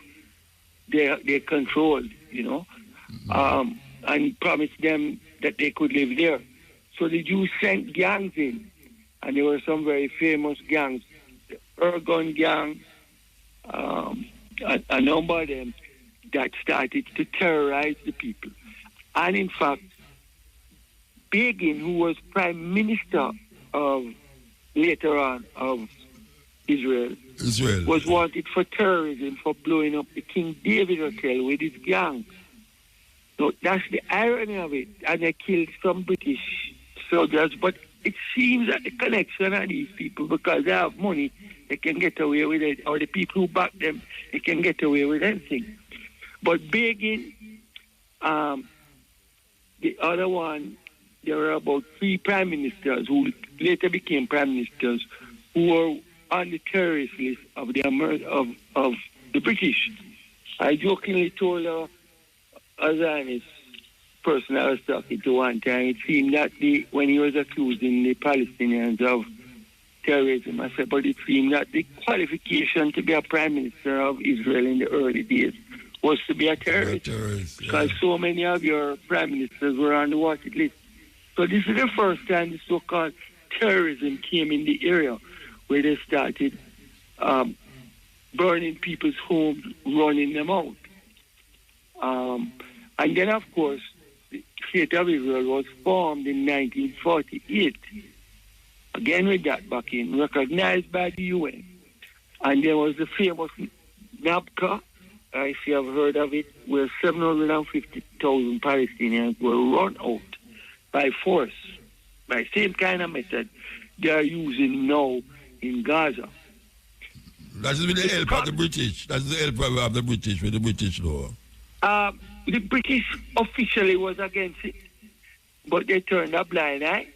They controlled, and promised them that they could live there. So the Jews sent gangs in, and there were some very famous gangs, the Ergon gang, a number of them that started to terrorize the people. And in fact, Begin, who was Prime Minister of later on of Israel was wanted for terrorism, for blowing up the King David Hotel with his gang. So that's the irony of it. And they killed some British soldiers, but it seems that the connection of these people, because they have money, they can get away with it, or the people who back them, they can get away with anything. But Begin, the other one, there were about 3 prime ministers who later became prime ministers who were on the terrorist list of the British. I jokingly told a Zionist person I was talking to one time, it seemed that when he was accusing the Palestinians of terrorism, I said, but it seemed that the qualification to be a prime minister of Israel in the early days was to be a terrorist. Because so many of your prime ministers were on the wanted list. So this is the first time the so-called terrorism came in the area where they started burning people's homes, running them out. And then, of course, the State of Israel was formed in 1948. Again with that backing, recognized by the UN. And there was the famous NABCA, if you have heard of it, where 750,000 Palestinians were run out by force, by same kind of method they are using now in Gaza. That is with the help of the British. That's the help of the British, with the British law. The British officially was against it, but they turned a blind eye,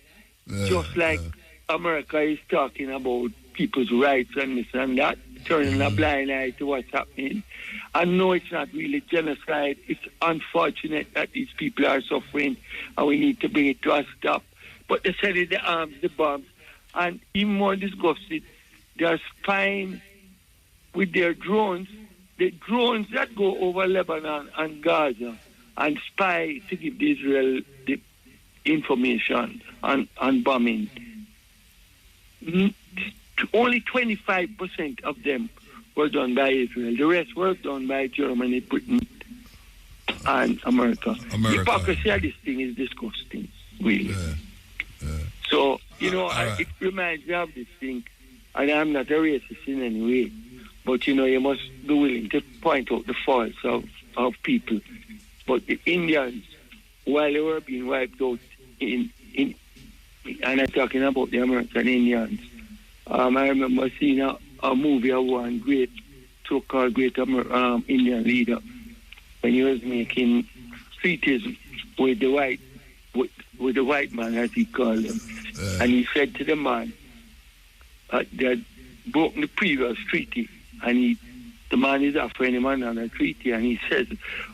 just like America is talking about people's rights and this and that, turning a blind eye to what's happening. And no, it's not really genocide. It's unfortunate that these people are suffering, and we need to bring it to a stop. But they said it, the arms, the bombs, and even more disgusted, they are spying with their drones, the drones that go over Lebanon and Gaza, and spy to give Israel the information on bombing. Only 25% of them were done by Israel. The rest were done by Germany, Britain, and America. The hypocrisy of this thing is disgusting, really. So, it reminds me of this thing, and I'm not a racist in any way, but, you must be willing to point out the faults of people. But the Indians, while they were being wiped out and I'm talking about the American Indians, I remember seeing a movie of one great, so-called great Indian leader when he was making treaties with the white man, as he called him. And he said to the man that broken the previous treaty, and the man is offering him another treaty, and he says,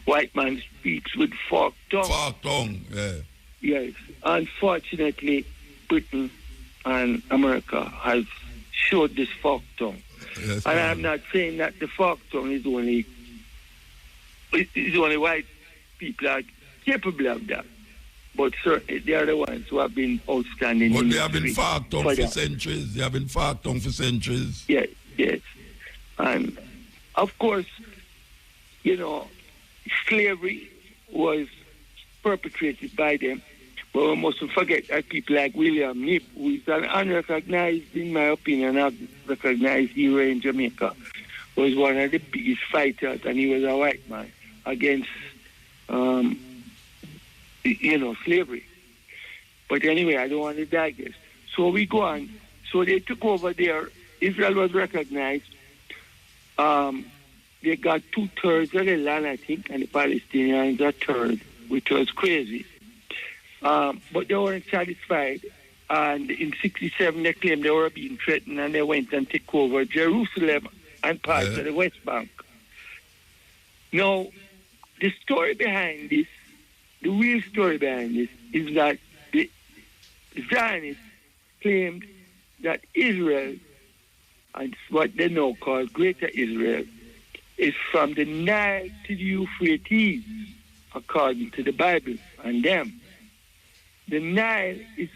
white man speaks with forked tongue. Forked tongue, yeah. Yes. Unfortunately, Britain and America has showed this forked tongue. Yes, and I'm not saying that the forked tongue is only white people are capable of that. But certainly they are the ones who have been outstanding. But they have been forked tongue for centuries. They have been forked tongue for centuries. Yes, yes. And of course, slavery was perpetrated by them. But we mustn't forget that people like William Nip, who is an unrecognized, in my opinion, unrecognized hero in Jamaica, was one of the biggest fighters, and he was a white man against, slavery. But anyway, I don't want to digress. So we go on. So they took over there. Israel was recognized. They got 2/3 of the land, I think, and the Palestinians a third, which was crazy. But they weren't satisfied. And in 1967, they claimed they were being threatened, and they went and took over Jerusalem and parts of the West Bank. Now, the story behind this, the real story behind this, is that the Zionists claimed that Israel, and what they now call Greater Israel, is from the Nile to the Euphrates, according to the Bible and them. The Nile is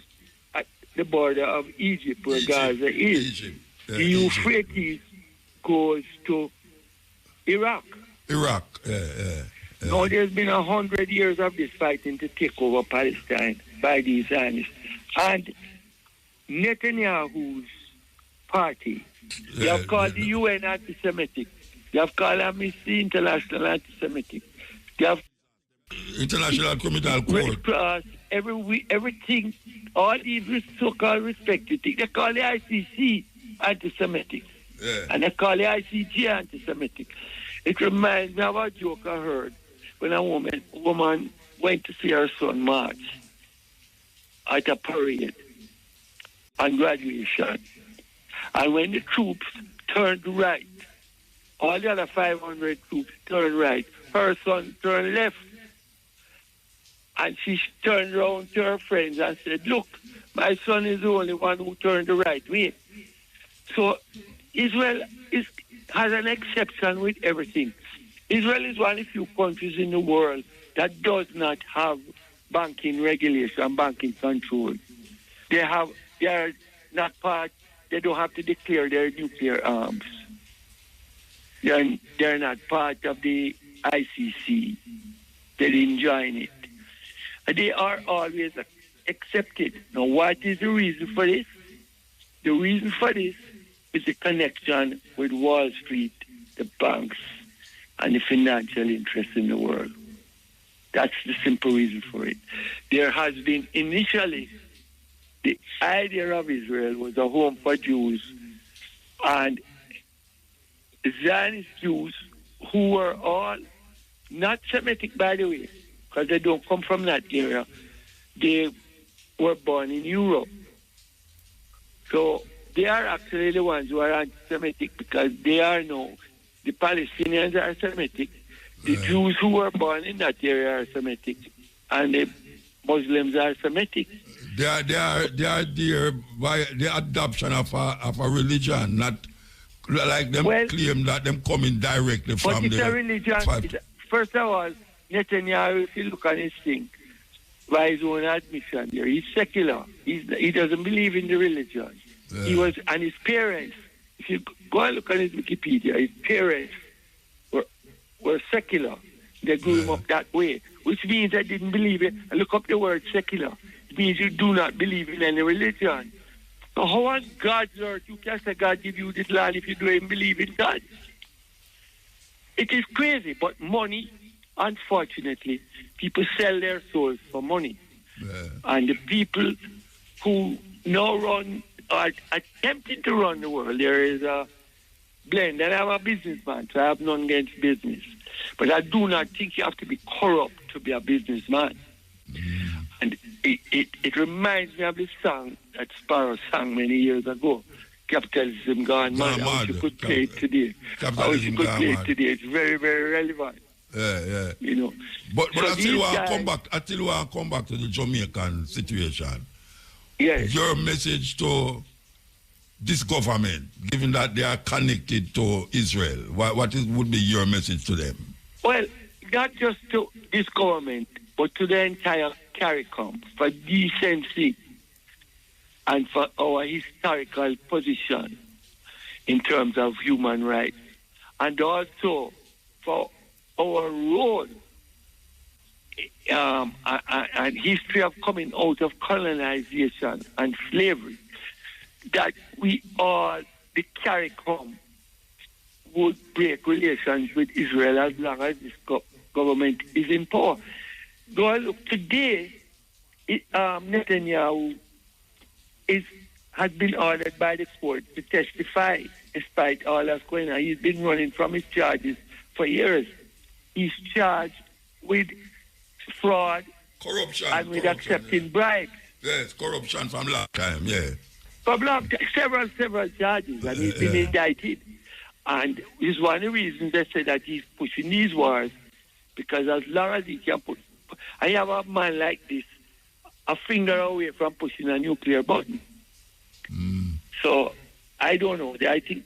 at the border of Egypt, where Gaza is. The Euphrates goes to Iraq. Now, there's been 100 years of this fighting to take over Palestine by these Zionists. And Netanyahu's party. You have called the UN anti-Semitic. You have called Amnesty International anti-Semitic. You have International Criminal Red Court. Cross, everything, all these so-called respected things. They call the ICC anti-Semitic. Yeah. And they call the ICG anti-Semitic. It reminds me of a joke I heard when a woman went to see her son march at a parade on graduation. And when the troops turned right, all the other 500 troops turned right, her son turned left. And she turned around to her friends and said, look, my son is the only one who turned the right way. So Israel has an exception with everything. Israel is one of the few countries in the world that does not have banking regulation, banking control. They are not part, they don't have to declare their nuclear arms. They're not part of the ICC. They didn't join it. They are always accepted. Now, what is the reason for this? The reason for this is the connection with Wall Street, the banks, and the financial interests in the world. That's the simple reason for it. There has been initially, the idea of Israel was a home for Jews, and Zionist Jews who were all not Semitic, by the way, because they don't come from that area. They were born in Europe. So they are actually the ones who are anti-Semitic because they are now, the Palestinians are Semitic, the Jews who were born in that area are Semitic, and the Muslims are Semitic. They are there by the adoption of a religion, not like them claim that them coming directly from the... But it's a religion. First of all, Netanyahu, if you look at his thing, by his own admission there, he's secular. He doesn't believe in the religion. He was, and his parents, if you go and look at his Wikipedia, his parents were secular. They grew him up that way, which means they didn't believe it. And look up the word secular. It means you do not believe in any religion. So how on God's earth you can say God give you this land if you don't even believe in God? It is crazy, but money, unfortunately, people sell their souls for money. And the people who now run, are attempting to run the world, there is a blend. And I'm a businessman, so I have none against business. But I do not think you have to be corrupt to be a businessman. And it reminds me of this song that Sparrow sang many years ago. Capitalism gone mad. I wish you could play it today. It's very, very relevant. Yeah. You know. But so I still want to come back to the Jamaican situation. Yes. Your message to this government, given that they are connected to Israel, would be your message to them? Well, not just to this government, but to the entire CARICOM for decency and for our historical position in terms of human rights, and also for our role and history of coming out of colonization and slavery, that we all, the CARICOM, would break relations with Israel as long as this government is in power. Go and look, today, Netanyahu has been ordered by the court to testify despite all that's going on. He's been running from his charges for years. He's charged with fraud, corruption, and with accepting bribes. Yes, corruption from last time, yeah. From several charges, and he's been indicted. And it's one of the reasons they say that he's pushing these wars, because as long as he can put... I have a man like this, a finger away from pushing a nuclear button. So, I don't know. I think...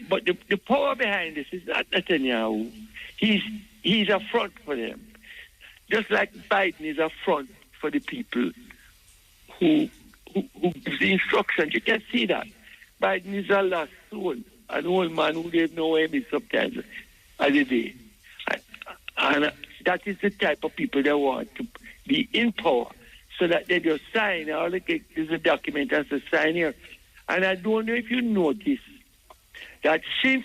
but the power behind this is not Netanyahu. He's a front for them. Just like Biden is a front for the people who gives the instructions. You can see that. Biden is a lost soul, an old man who didn't know him sometimes as a day. And that is the type of people they want to be in power, so that they just sign. All they get is a document as a sign here. And I don't know if you notice that since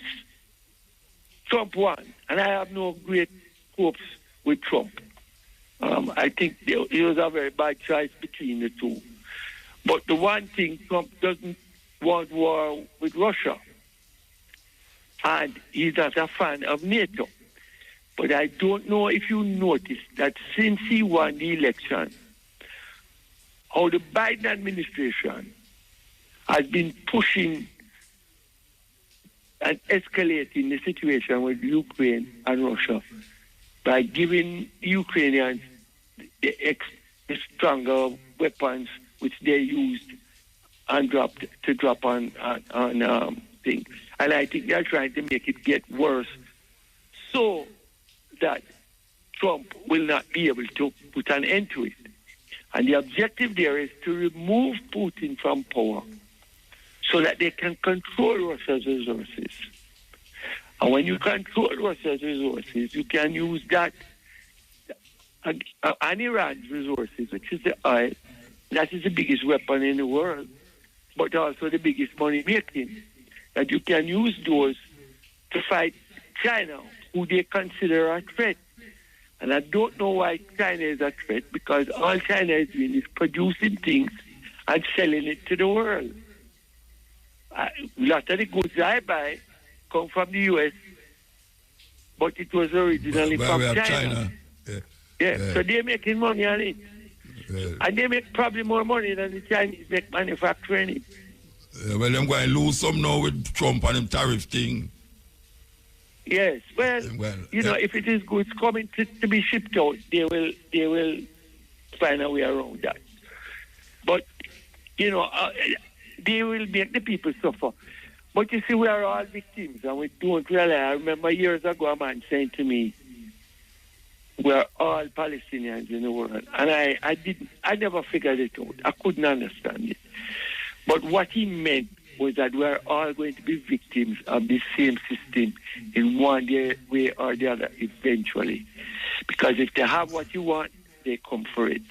Trump won, and I have no great hopes with Trump, I think it was a very bad choice between the two. But the one thing, Trump doesn't want war with Russia. And he's not a fan of NATO. But I don't know if you noticed that since he won the election, how the Biden administration has been pushing and escalating the situation with Ukraine and Russia by giving Ukrainians the stronger weapons which they used and drop on things. And I think they're trying to make it get worse so that Trump will not be able to put an end to it. And the objective there is to remove Putin from power so that they can control Russia's resources. And when you control Russia's resources, you can use that and Iran's resources, which is the oil. That is the biggest weapon in the world, but also the biggest money making. That you can use those to fight China, who they consider a threat. And I don't know why China is a threat, because all China is doing is producing things and selling it to the world. A lot of the goods I buy come from the U.S., but it was originally from China. Yeah, so they're making money on it. And they make probably more money than the Chinese make manufacturing it. Well, I'm going to lose some now with Trump and him tariff thing. Yes, well, you know, if it is goods coming to be shipped out, they will find a way around that. But, you know, they will make the people suffer. But you see, we are all victims, and we don't realize. I remember years ago a man saying to me, we're all Palestinians in the world. And I never figured it out. I couldn't understand it. But what he meant was that we're all going to be victims of the same system in one way or the other eventually. Because if they have what you want, they come for it.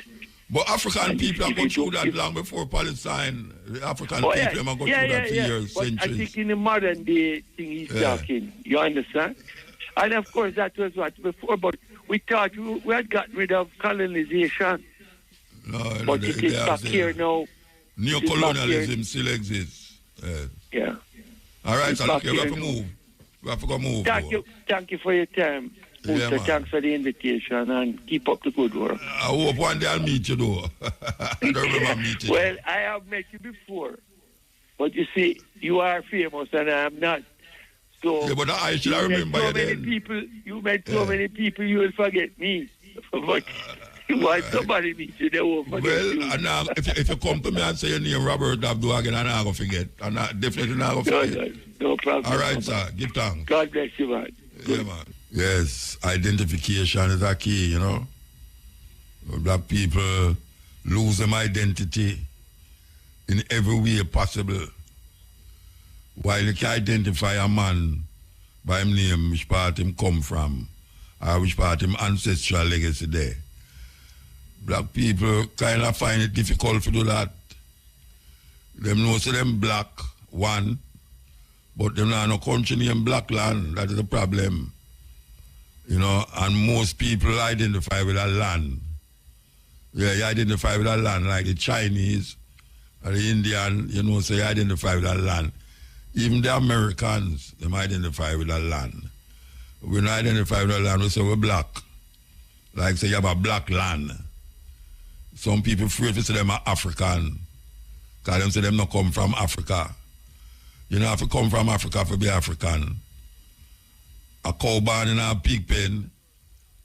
But African people have gone through that long before Palestine. The African people have gone through that for years, but centuries. I think in the modern day thing he's talking, you understand? And of course that was what before, but we thought we had gotten rid of colonization. No, but it is back here now. Neocolonialism still exists. Yeah. All right, so look, we have to move. We have to go move. Thank you for your time. Yeah, thanks for the invitation and keep up the good work. I hope one day I'll meet you though. I don't remember meeting you. Well, I have met you before. But you see, you are famous and I am not. So yeah, but I should remember you then. You met so many people, you will forget me. But you want somebody meet you, they won't forget you. Well, if you come to me and say your name Robert Abdul again, I'm not going to forget. I'm definitely not going to forget. No problem. All right, sir. Give thanks. God bless you, man. Yeah, man. Yes, identification is a key, you know. Black people lose them identity in every way possible. While you can identify a man by his name, which part him come from, or which part him ancestral legacy there. Black people kind of find it difficult to do that. Them know say them black, one, but them not no country name black land. That is the problem. You know, and most people identify with a land. Yeah, you identify with a land like the Chinese or the Indian, you know, so you identify with a land. Even the Americans, them identify with a land. We don't identify with a land, we say we're black. Like say you have a black land. Some people afraid to say them are African. Because them say them not come from Africa. You don't have to come from Africa to be African. A cow born in a pig pen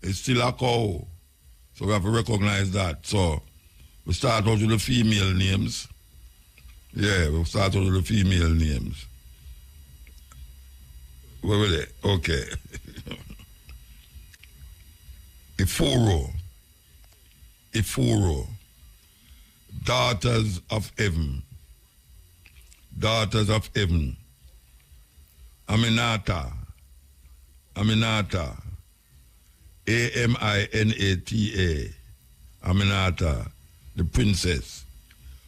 is still a cow. So we have to recognize that. So we start out with the female names. Yeah, we start out with the female names. Where were they? Okay. Ifuro. Daughters of heaven. Daughters of heaven. Aminata. Aminata. Aminata. Aminata, the princess.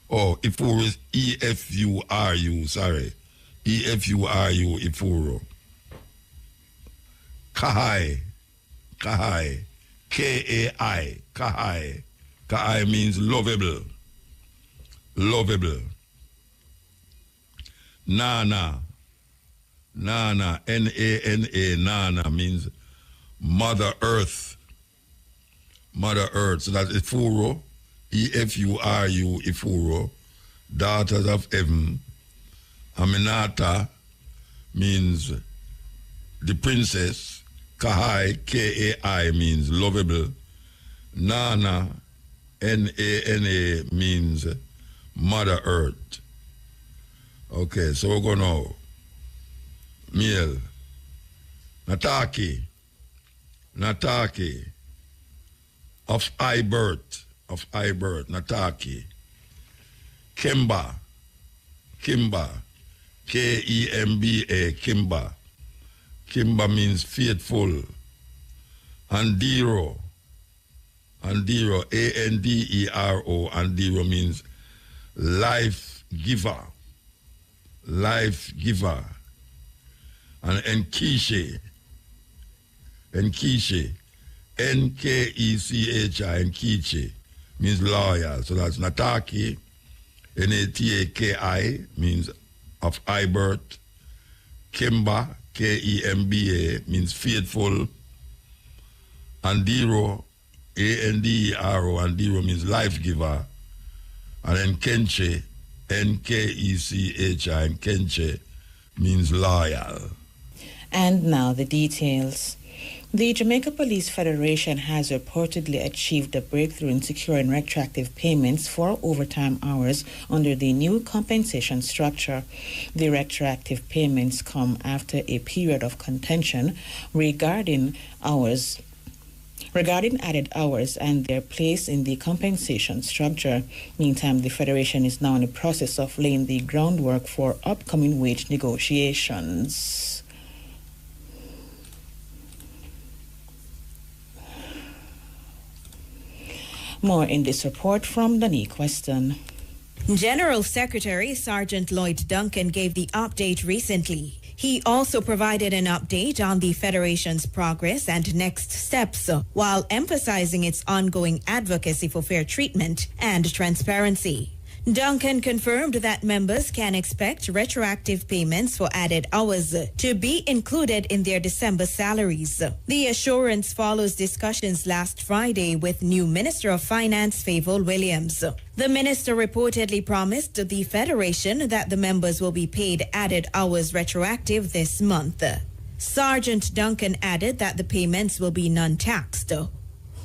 Oh, Ifuru is E-F-U-R-U, sorry. E-F-U-R-U, Ifuru. Kahai. Kahai. K-A-I. Kahai. Kahai means lovable. Lovable. Nana. Nana. N-A-N-A. Nana means Mother Earth. Mother Earth. So that's Ifuru. E-F-U-R-U. Ifuru. Daughters of Heaven. Aminata means the princess. Kahai, K-A-I, means lovable. Nana, N-A-N-A, means Mother Earth. Okay, so we're going to Male. Nataki. Nataki. Of high birth. Of high birth. Nataki. Kimba. Kimba. K-E-M-B-A. Kimba. Kimba means faithful. Andiro. Andiro. A-N-D-E-R-O. Andiro means life giver. Life giver. And Nkishe. Nkishe. N-K-E-C-H-I. Nkishe means loyal. So that's Nataki. N-A-T-A-K-I means of high birth. Kimba. K-E-M-B-A means faithful. Andiro, A-N-D-E-R-O, Andiro means life giver. And then Kenche, N-K-E-C-H-I, and Kenche means loyal. And now the details. The Jamaica Police Federation has reportedly achieved a breakthrough in securing retroactive payments for overtime hours under the new compensation structure. The retroactive payments come after a period of contention regarding added hours and their place in the compensation structure. Meantime, the Federation is now in the process of laying the groundwork for upcoming wage negotiations. More in this report from Danique Weston. General Secretary Sergeant Lloyd Duncan gave the update recently. He also provided an update on the Federation's progress and next steps, while emphasizing its ongoing advocacy for fair treatment and transparency. Duncan confirmed that members can expect retroactive payments for added hours to be included in their December salaries. The assurance follows discussions last Friday with new Minister of Finance Favour Williams. The minister reportedly promised the Federation that the members will be paid added hours retroactive this month. Sergeant Duncan added that the payments will be non-taxed,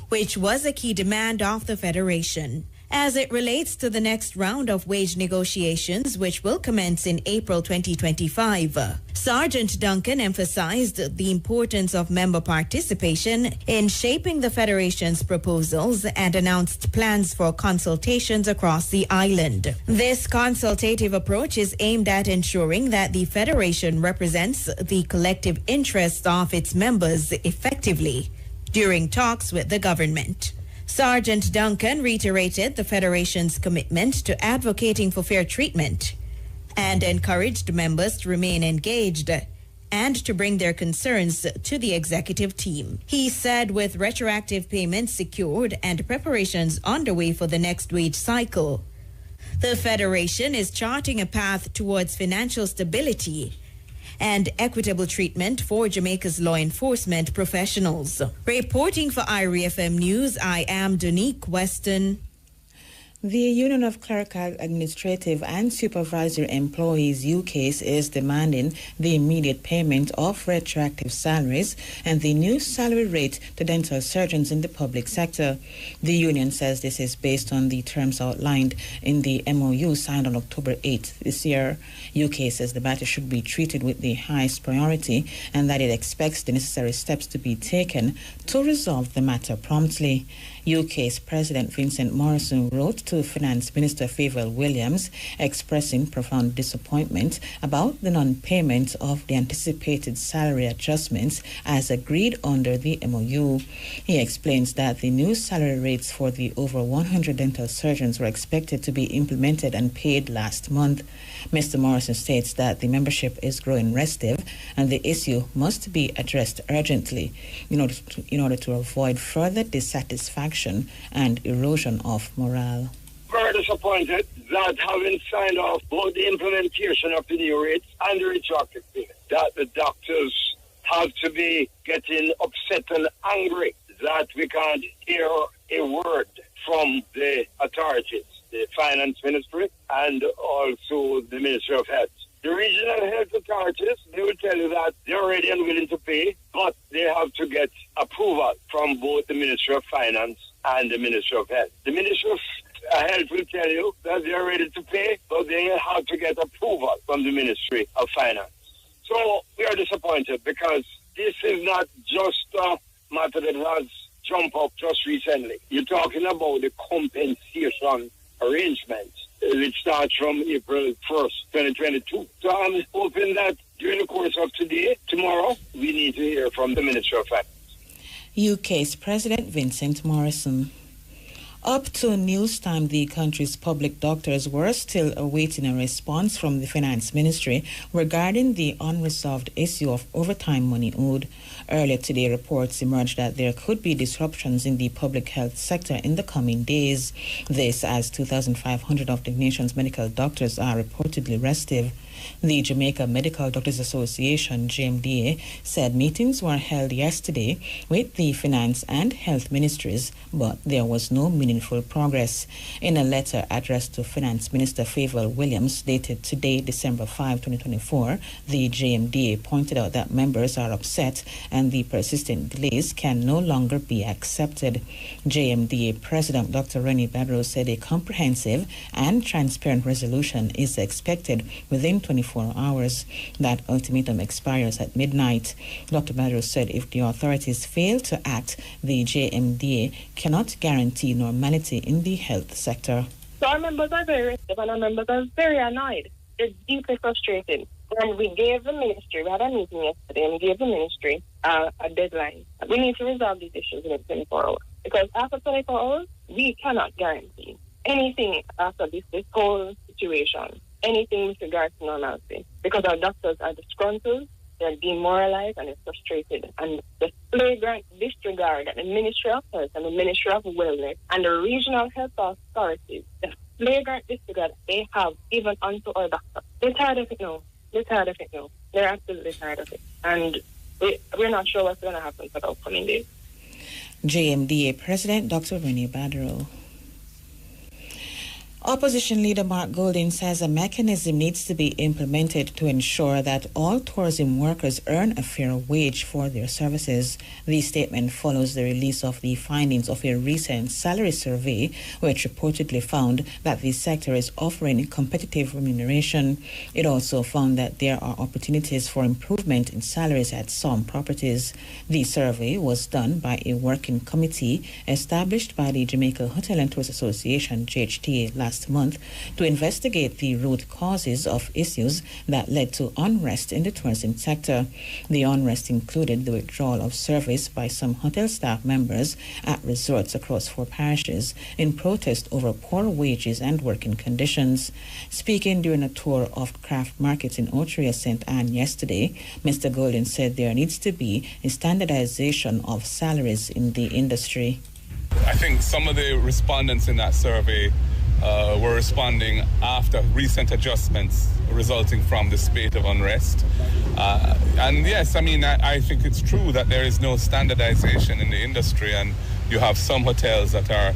which was a key demand of the Federation. As it relates to the next round of wage negotiations, which will commence in April 2025, Sergeant Duncan emphasized the importance of member participation in shaping the Federation's proposals and announced plans for consultations across the island. This consultative approach is aimed at ensuring that the Federation represents the collective interests of its members effectively during talks with the government. Sergeant Duncan reiterated the Federation's commitment to advocating for fair treatment and encouraged members to remain engaged and to bring their concerns to the executive team. He said with retroactive payments secured and preparations underway for the next wage cycle, the Federation is charting a path towards financial stability and equitable treatment for Jamaica's law enforcement professionals. Reporting for IRI FM News, I am Danique Weston. The Union of Clerical, Administrative and Supervisory Employees UCASE is demanding the immediate payment of retroactive salaries and the new salary rate to dental surgeons in the public sector. The union says this is based on the terms outlined in the MOU signed on October 8th this year. UCASE says the matter should be treated with the highest priority and that it expects the necessary steps to be taken to resolve the matter promptly. UK's President Vincent Morrison wrote to Finance Minister Favour Williams expressing profound disappointment about the non-payment of the anticipated salary adjustments as agreed under the MOU. He explains that the new salary rates for the over 100 dental surgeons were expected to be implemented and paid last month. Mr. Morrison states that the membership is growing restive and the issue must be addressed urgently in order to avoid further dissatisfaction and erosion of morale. Very disappointed that having signed off both the implementation of the new rates and the retroactive payment, that the doctors have to be getting upset and angry that we can't hear a word from the authorities, the Finance Ministry and also the Ministry of Health. The regional health authorities, they will tell you that they're ready and willing to pay, but they have to get approval from both the Ministry of Finance and the Ministry of Health. The Ministry of Health will tell you that they're ready to pay, but they have to get approval from the Ministry of Finance. So we are disappointed because this is not just a matter that has jumped up just recently. You're talking about the compensation arrangements. It starts from April 1st, 2022. So I'm hoping that during the course of today, tomorrow, we need to hear from the Minister of Finance. UK's President Vincent Morrison. Up to news time, the country's public doctors were still awaiting a response from the Finance Ministry regarding the unresolved issue of overtime money owed. Earlier today, reports emerged that there could be disruptions in the public health sector in the coming days. This as 2,500 of the nation's medical doctors are reportedly restive. The Jamaica Medical Doctors Association, JMDA, said meetings were held yesterday with the Finance and Health Ministries, but there was no meaningful progress. In a letter addressed to Finance Minister Favour Williams, dated today, December 5, 2024, the JMDA pointed out that members are upset and the persistent delays can no longer be accepted. JMDA President Dr. Rennie Badro said a comprehensive and transparent resolution is expected within 24 hours. That ultimatum expires at midnight. Dr. Badro said if the authorities fail to act, the JMDA cannot guarantee normality in the health sector. So our members are very restive and our members are very annoyed. They're deeply frustrated. And we gave the ministry, we had a meeting yesterday, and we gave the ministry a deadline. We need to resolve these issues within 24 hours. Because after 24 hours, we cannot guarantee anything after this whole situation, anything with regards to normalcy. Because our doctors are disgruntled, they're demoralized, and they're frustrated. And the flagrant disregard that the Ministry of Health and the Ministry of Wellness and the regional health authorities, the flagrant disregard they have given unto our doctors. They're tired of it now. They're absolutely tired of it. And we're not sure what's going to happen for the upcoming days. JMDA President Dr. Rennie Badro. Opposition leader Mark Golding says a mechanism needs to be implemented to ensure that all tourism workers earn a fair wage for their services. The statement follows the release of the findings of a recent salary survey, which reportedly found that the sector is offering competitive remuneration. It also found that there are opportunities for improvement in salaries at some properties. The survey was done by a working committee established by the Jamaica Hotel and Tours Association, JHTA, last month to investigate the root causes of issues that led to unrest in the tourism sector. The unrest included the withdrawal of service by some hotel staff members at resorts across 4 parishes in protest over poor wages and working conditions. Speaking during a tour of craft markets in Otria St. Anne yesterday, Mr. Golden said there needs to be a standardization of salaries in the industry. I think some of the respondents in that survey were responding after recent adjustments resulting from the spate of unrest. And yes, I mean, I think it's true that there is no standardization in the industry, and you have some hotels that are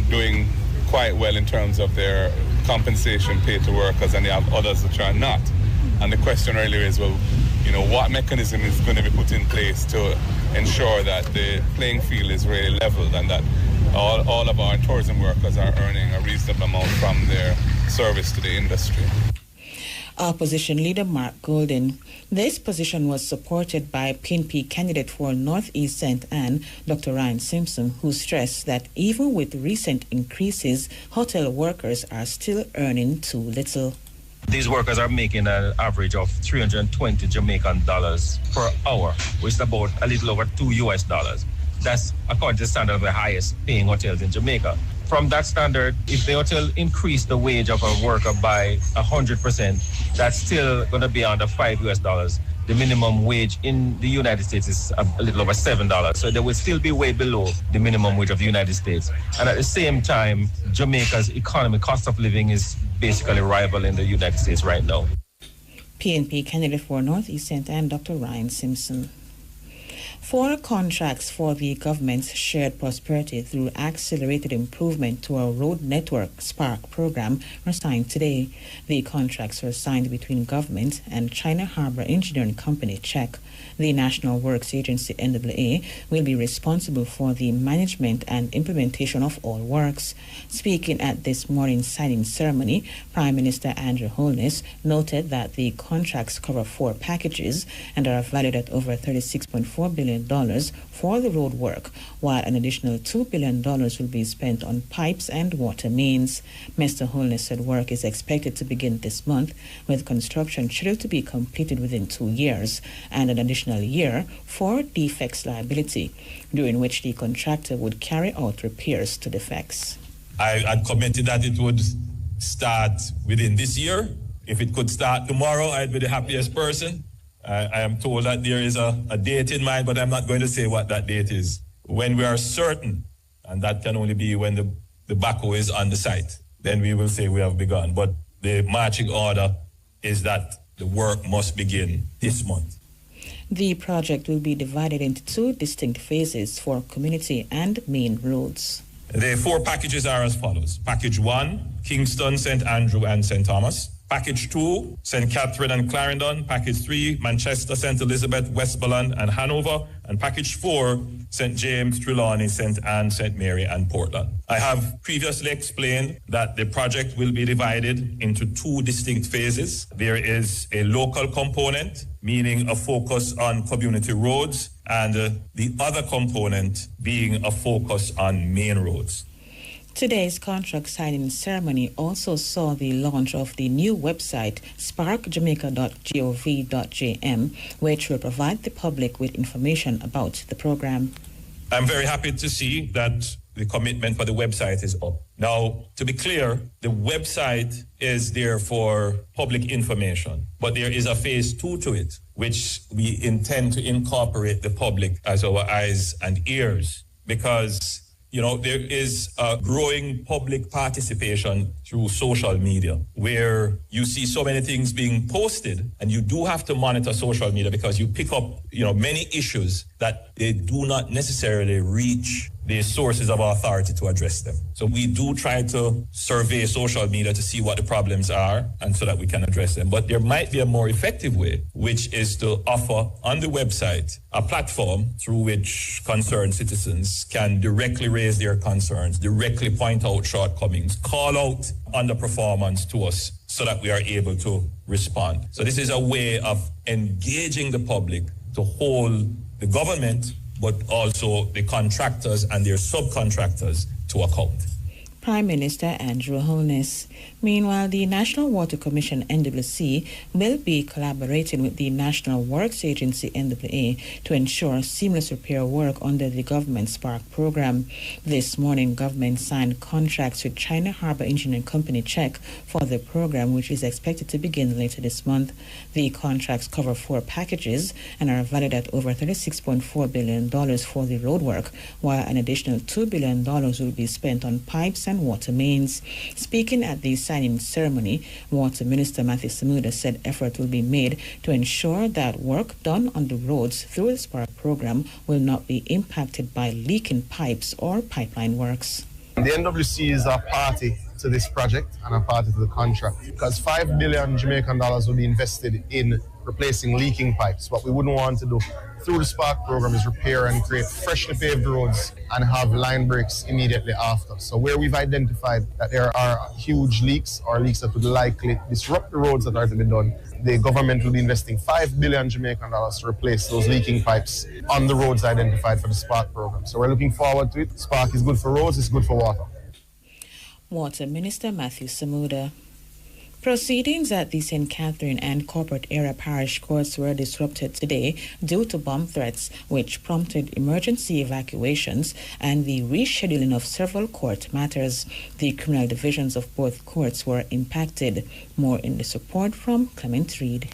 doing quite well in terms of their compensation paid to workers, and you have others which are not. And the question earlier is, well, you know, what mechanism is going to be put in place to ensure that the playing field is really leveled and that all of our tourism workers are earning a reasonable amount from their service to the industry. Opposition leader Mark Golden. This position was supported by PNP candidate for Northeast St. Anne, Dr. Ryan Simpson, who stressed that even with recent increases, hotel workers are still earning too little. These workers are making an average of 320 Jamaican dollars per hour, which is about a little over $2 US. That's according to the standard of the highest paying hotels in Jamaica. From that standard, if the hotel increased the wage of a worker by 100%, that's still going to be under $5 US. The minimum wage in the United States is a little over $7. So they will still be way below the minimum wage of the United States. And at the same time, Jamaica's economy, cost of living is basically rival in the United States right now. PNP candidate for Northeast St. Anne, Dr. Ryan Simpson. 4 contracts for the government's shared prosperity through accelerated improvement to our road network SPARK program were signed today. The contracts were signed between government and China Harbour Engineering Company (CHEC). The National Works Agency (NWA) will be responsible for the management and implementation of all works. Speaking at this morning's signing ceremony, Prime Minister Andrew Holness noted that the contracts cover 4 packages and are valued at over $36.4 billion for the road work, while an additional $2 billion will be spent on pipes and water mains. Mr. Holness said work is expected to begin this month, with construction scheduled to be completed within 2 years and an additional year for defects liability, during which the contractor would carry out repairs to defects. I had commented that it would start within this year. If it could start tomorrow, I'd be the happiest person. I am told that there is a date in mind, but I'm not going to say what that date is. When we are certain, and that can only be when the backhoe is on the site, then we will say we have begun. But the marching order is that the work must begin this month. The project will be divided into 2 distinct phases for community and main roads. The 4 packages are as follows. Package 1, Kingston, St. Andrew and St. Thomas. Package 2, St. Catherine and Clarendon. Package 3, Manchester, St. Elizabeth, Westmoreland and Hanover. And Package 4, St. James, Trelawney, St. Anne, St. Mary and Portland. I have previously explained that the project will be divided into 2 distinct phases. There is a local component, meaning a focus on community roads, and the other component being a focus on main roads. Today's contract signing ceremony also saw the launch of the new website, sparkjamaica.gov.jm, which will provide the public with information about the program. I'm very happy to see that the commitment for the website is up. Now, to be clear, the website is there for public information, but there is a phase 2 to it, which we intend to incorporate the public as our eyes and ears, because there is a growing public participation through social media where you see so many things being posted, and you do have to monitor social media because you pick up, many issues that they do not necessarily reach the sources of authority to address them. So we do try to survey social media to see what the problems are and so that we can address them. But there might be a more effective way, which is to offer on the website a platform through which concerned citizens can directly raise their concerns, directly point out shortcomings, call out underperformance to us so that we are able to respond. So this is a way of engaging the public to hold the government, but also the contractors and their subcontractors to account. Prime Minister Andrew Holness. Meanwhile, the National Water Commission, NWC, will be collaborating with the National Works Agency, NWA, to ensure seamless repair work under the government SPARK program. This morning, government signed contracts with China Harbour Engineering Company (CHEC) for the program, which is expected to begin later this month. The contracts cover 4 packages and are valued at over $36.4 billion for the roadwork, while an additional $2 billion will be spent on pipes and water mains. Speaking at the signing ceremony, Water Minister Matthew Samuda said effort will be made to ensure that work done on the roads through the SPARK program will not be impacted by leaking pipes or pipeline works. The NWC is a party to this project and a party to the contract because $5 billion Jamaican dollars will be invested in replacing leaking pipes. What we wouldn't want to do through the Spark program is repair and create freshly paved roads and have line breaks immediately after. So where we've identified that there are huge leaks or leaks that would likely disrupt the roads that are to be done, the government will be investing $5 billion Jamaican dollars to replace those leaking pipes on the roads identified for the Spark program. So we're looking forward to it. Spark is good for roads, it's good for water. Water Minister Matthew Samuda. Proceedings at the St. Catherine and Corporate Area Parish Courts were disrupted today due to bomb threats, which prompted emergency evacuations and the rescheduling of several court matters. The criminal divisions of both courts were impacted. More in the support from Clement Reed.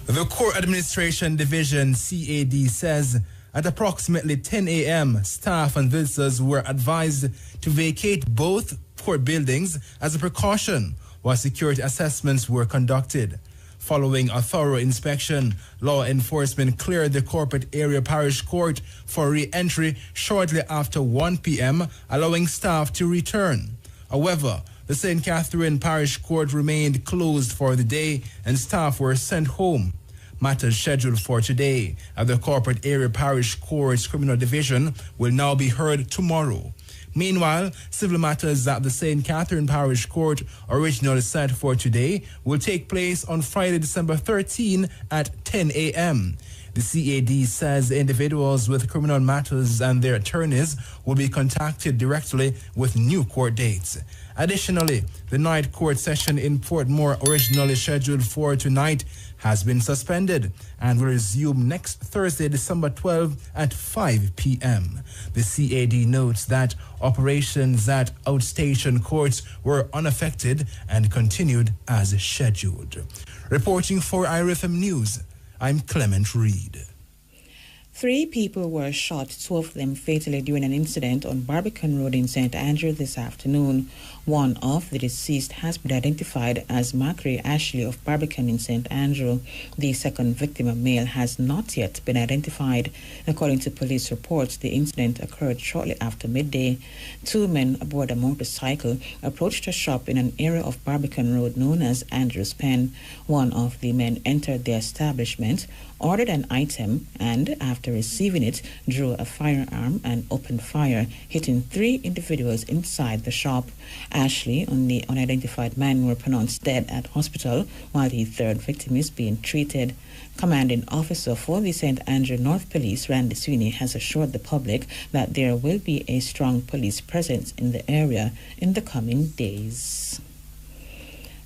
The Court Administration Division, CAD, says at approximately 10 a.m., staff and visitors were advised to vacate both court buildings as a precaution while security assessments were conducted. Following a thorough inspection, law enforcement cleared the Corporate Area Parish Court for re-entry shortly after 1 p.m., allowing staff to return. However, the St. Catherine Parish Court remained closed for the day and staff were sent home. Matters scheduled for today at the Corporate Area Parish Court's Criminal Division will now be heard tomorrow. Meanwhile, civil matters at the St. Catherine Parish Court, originally set for today, will take place on Friday, December 13 at 10 a.m. The CAD says individuals with criminal matters and their attorneys will be contacted directly with new court dates. Additionally, the night court session in Portmore, originally scheduled for tonight, has been suspended and will resume next Thursday, December 12 at 5 p.m. The CAD notes that operations at outstation courts were unaffected and continued as scheduled. Reporting for IRFM News, I'm Clement Reed. 3 people were shot, 2 of them fatally during an incident on Barbican Road in St. Andrew this afternoon. One of the deceased has been identified as Macri Ashley of Barbican in St. Andrew. The second victim, a male, has not yet been identified. According to police reports, the incident occurred shortly after midday. 2 men aboard a motorcycle approached a shop in an area of Barbican Road known as Andrew's Pen. One of the men entered the establishment, ordered an item, and after receiving it, drew a firearm and opened fire, hitting 3 individuals inside the shop. Ashley and the unidentified man were pronounced dead at hospital, while the third victim is being treated. Commanding officer for the St. Andrew North Police, Randy Sweeney, has assured the public that there will be a strong police presence in the area in the coming days.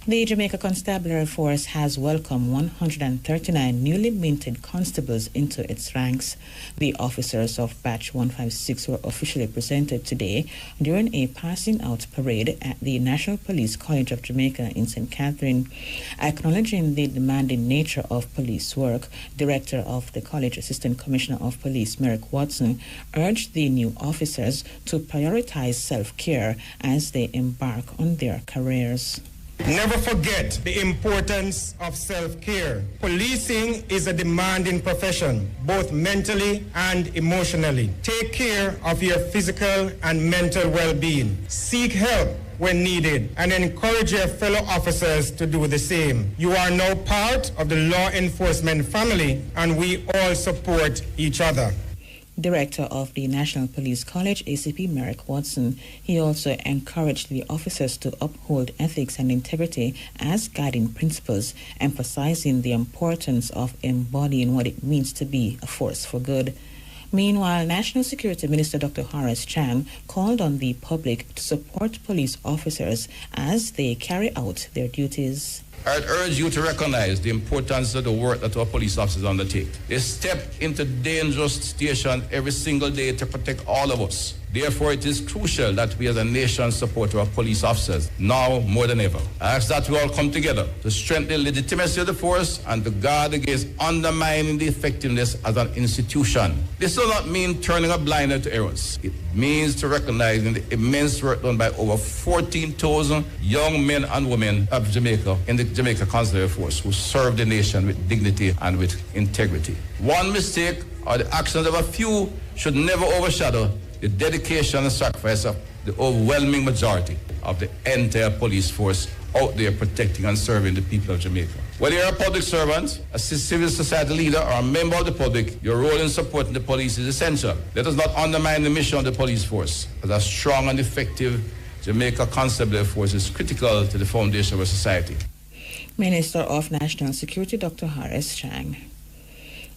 The Jamaica Constabulary Force has welcomed 139 newly minted constables into its ranks. The officers of Batch 156 were officially presented today during a passing out parade at the National Police College of Jamaica in St. Catherine. Acknowledging the demanding nature of police work, Director of the College Assistant Commissioner of Police, Merrick Watson, urged the new officers to prioritize self-care as they embark on their careers. Never forget the importance of self-care. Policing is a demanding profession, both mentally and emotionally. Take care of your physical and mental well-being. Seek help when needed and encourage your fellow officers to do the same. You are now part of the law enforcement family and we all support each other. Director of the National Police College, ACP Merrick Watson. He also encouraged the officers to uphold ethics and integrity as guiding principles, emphasizing the importance of embodying what it means to be a force for good. Meanwhile, National Security Minister Dr. Horace Chan called on the public to support police officers as they carry out their duties. I'd urge you to recognize the importance of the work that our police officers undertake. They step into dangerous stations every single day to protect all of us. Therefore, it is crucial that we as a nation support our police officers, now more than ever. I ask that we all come together to strengthen the legitimacy of the force and to guard against undermining the effectiveness as an institution. This does not mean turning a blind eye to errors. It means to recognizing the immense work done by over 14,000 young men and women of Jamaica in the Jamaica Constabulary Force who serve the nation with dignity and with integrity. One mistake or the actions of a few should never overshadow the dedication and sacrifice of the overwhelming majority of the entire police force out there protecting and serving the people of Jamaica. Whether you're a public servant, a civil society leader, or a member of the public, your role in supporting the police is essential. Let us not undermine the mission of the police force, as a strong and effective Jamaica Constabulary Force is critical to the foundation of our society. Minister of National Security Dr. Horace Chang.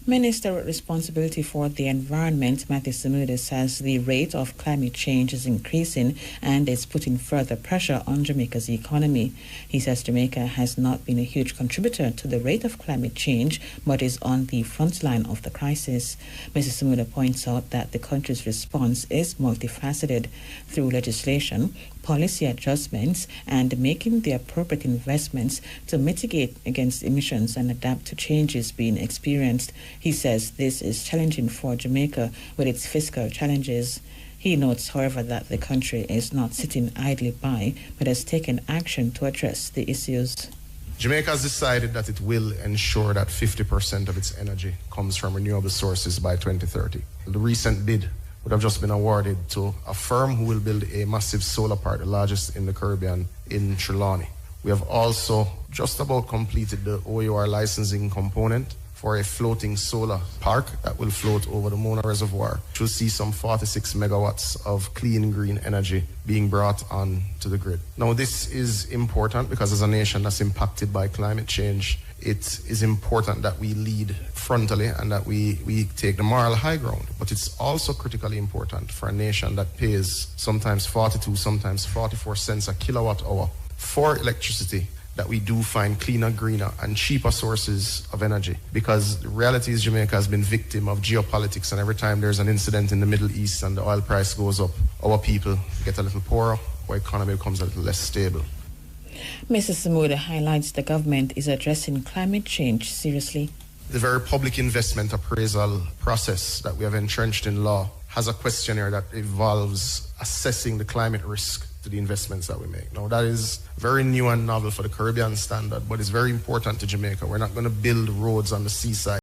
Minister with responsibility for the environment, Matthew Samuda, says the rate of climate change is increasing and is putting further pressure on Jamaica's economy. He says Jamaica has not been a huge contributor to the rate of climate change, but is on the front line of the crisis. Mr. Samuda points out that the country's response is multifaceted through legislation, policy adjustments, and making the appropriate investments to mitigate against emissions and adapt to changes being experienced. He says this is challenging for Jamaica with its fiscal challenges. He notes, however, that the country is not sitting idly by, but has taken action to address the issues. Jamaica has decided that it will ensure that 50% of its energy comes from renewable sources by 2030. The recent bid would have just been awarded to a firm who will build a massive solar park, the largest in the Caribbean, in Trelawney. We have also just about completed the OUR licensing component for a floating solar park that will float over the Mona Reservoir, which will see some 46 megawatts of clean green energy being brought on to the grid. Now, this is important because as a nation that's impacted by climate change, it is important that we lead frontally and that we take the moral high ground. But it's also critically important for a nation that pays sometimes 42, sometimes 44 cents a kilowatt hour for electricity, that we do find cleaner, greener, and cheaper sources of energy. Because the reality is Jamaica has been victim of geopolitics, and every time there's an incident in the Middle East and the oil price goes up, our people get a little poorer, our economy becomes a little less stable. Mrs. Samuda highlights the government is addressing climate change seriously. The very public investment appraisal process that we have entrenched in law has a questionnaire that involves assessing the climate risk to the investments that we make. Now, that is very new and novel for the Caribbean standard, but it's very important to Jamaica. We're not going to build roads on the seaside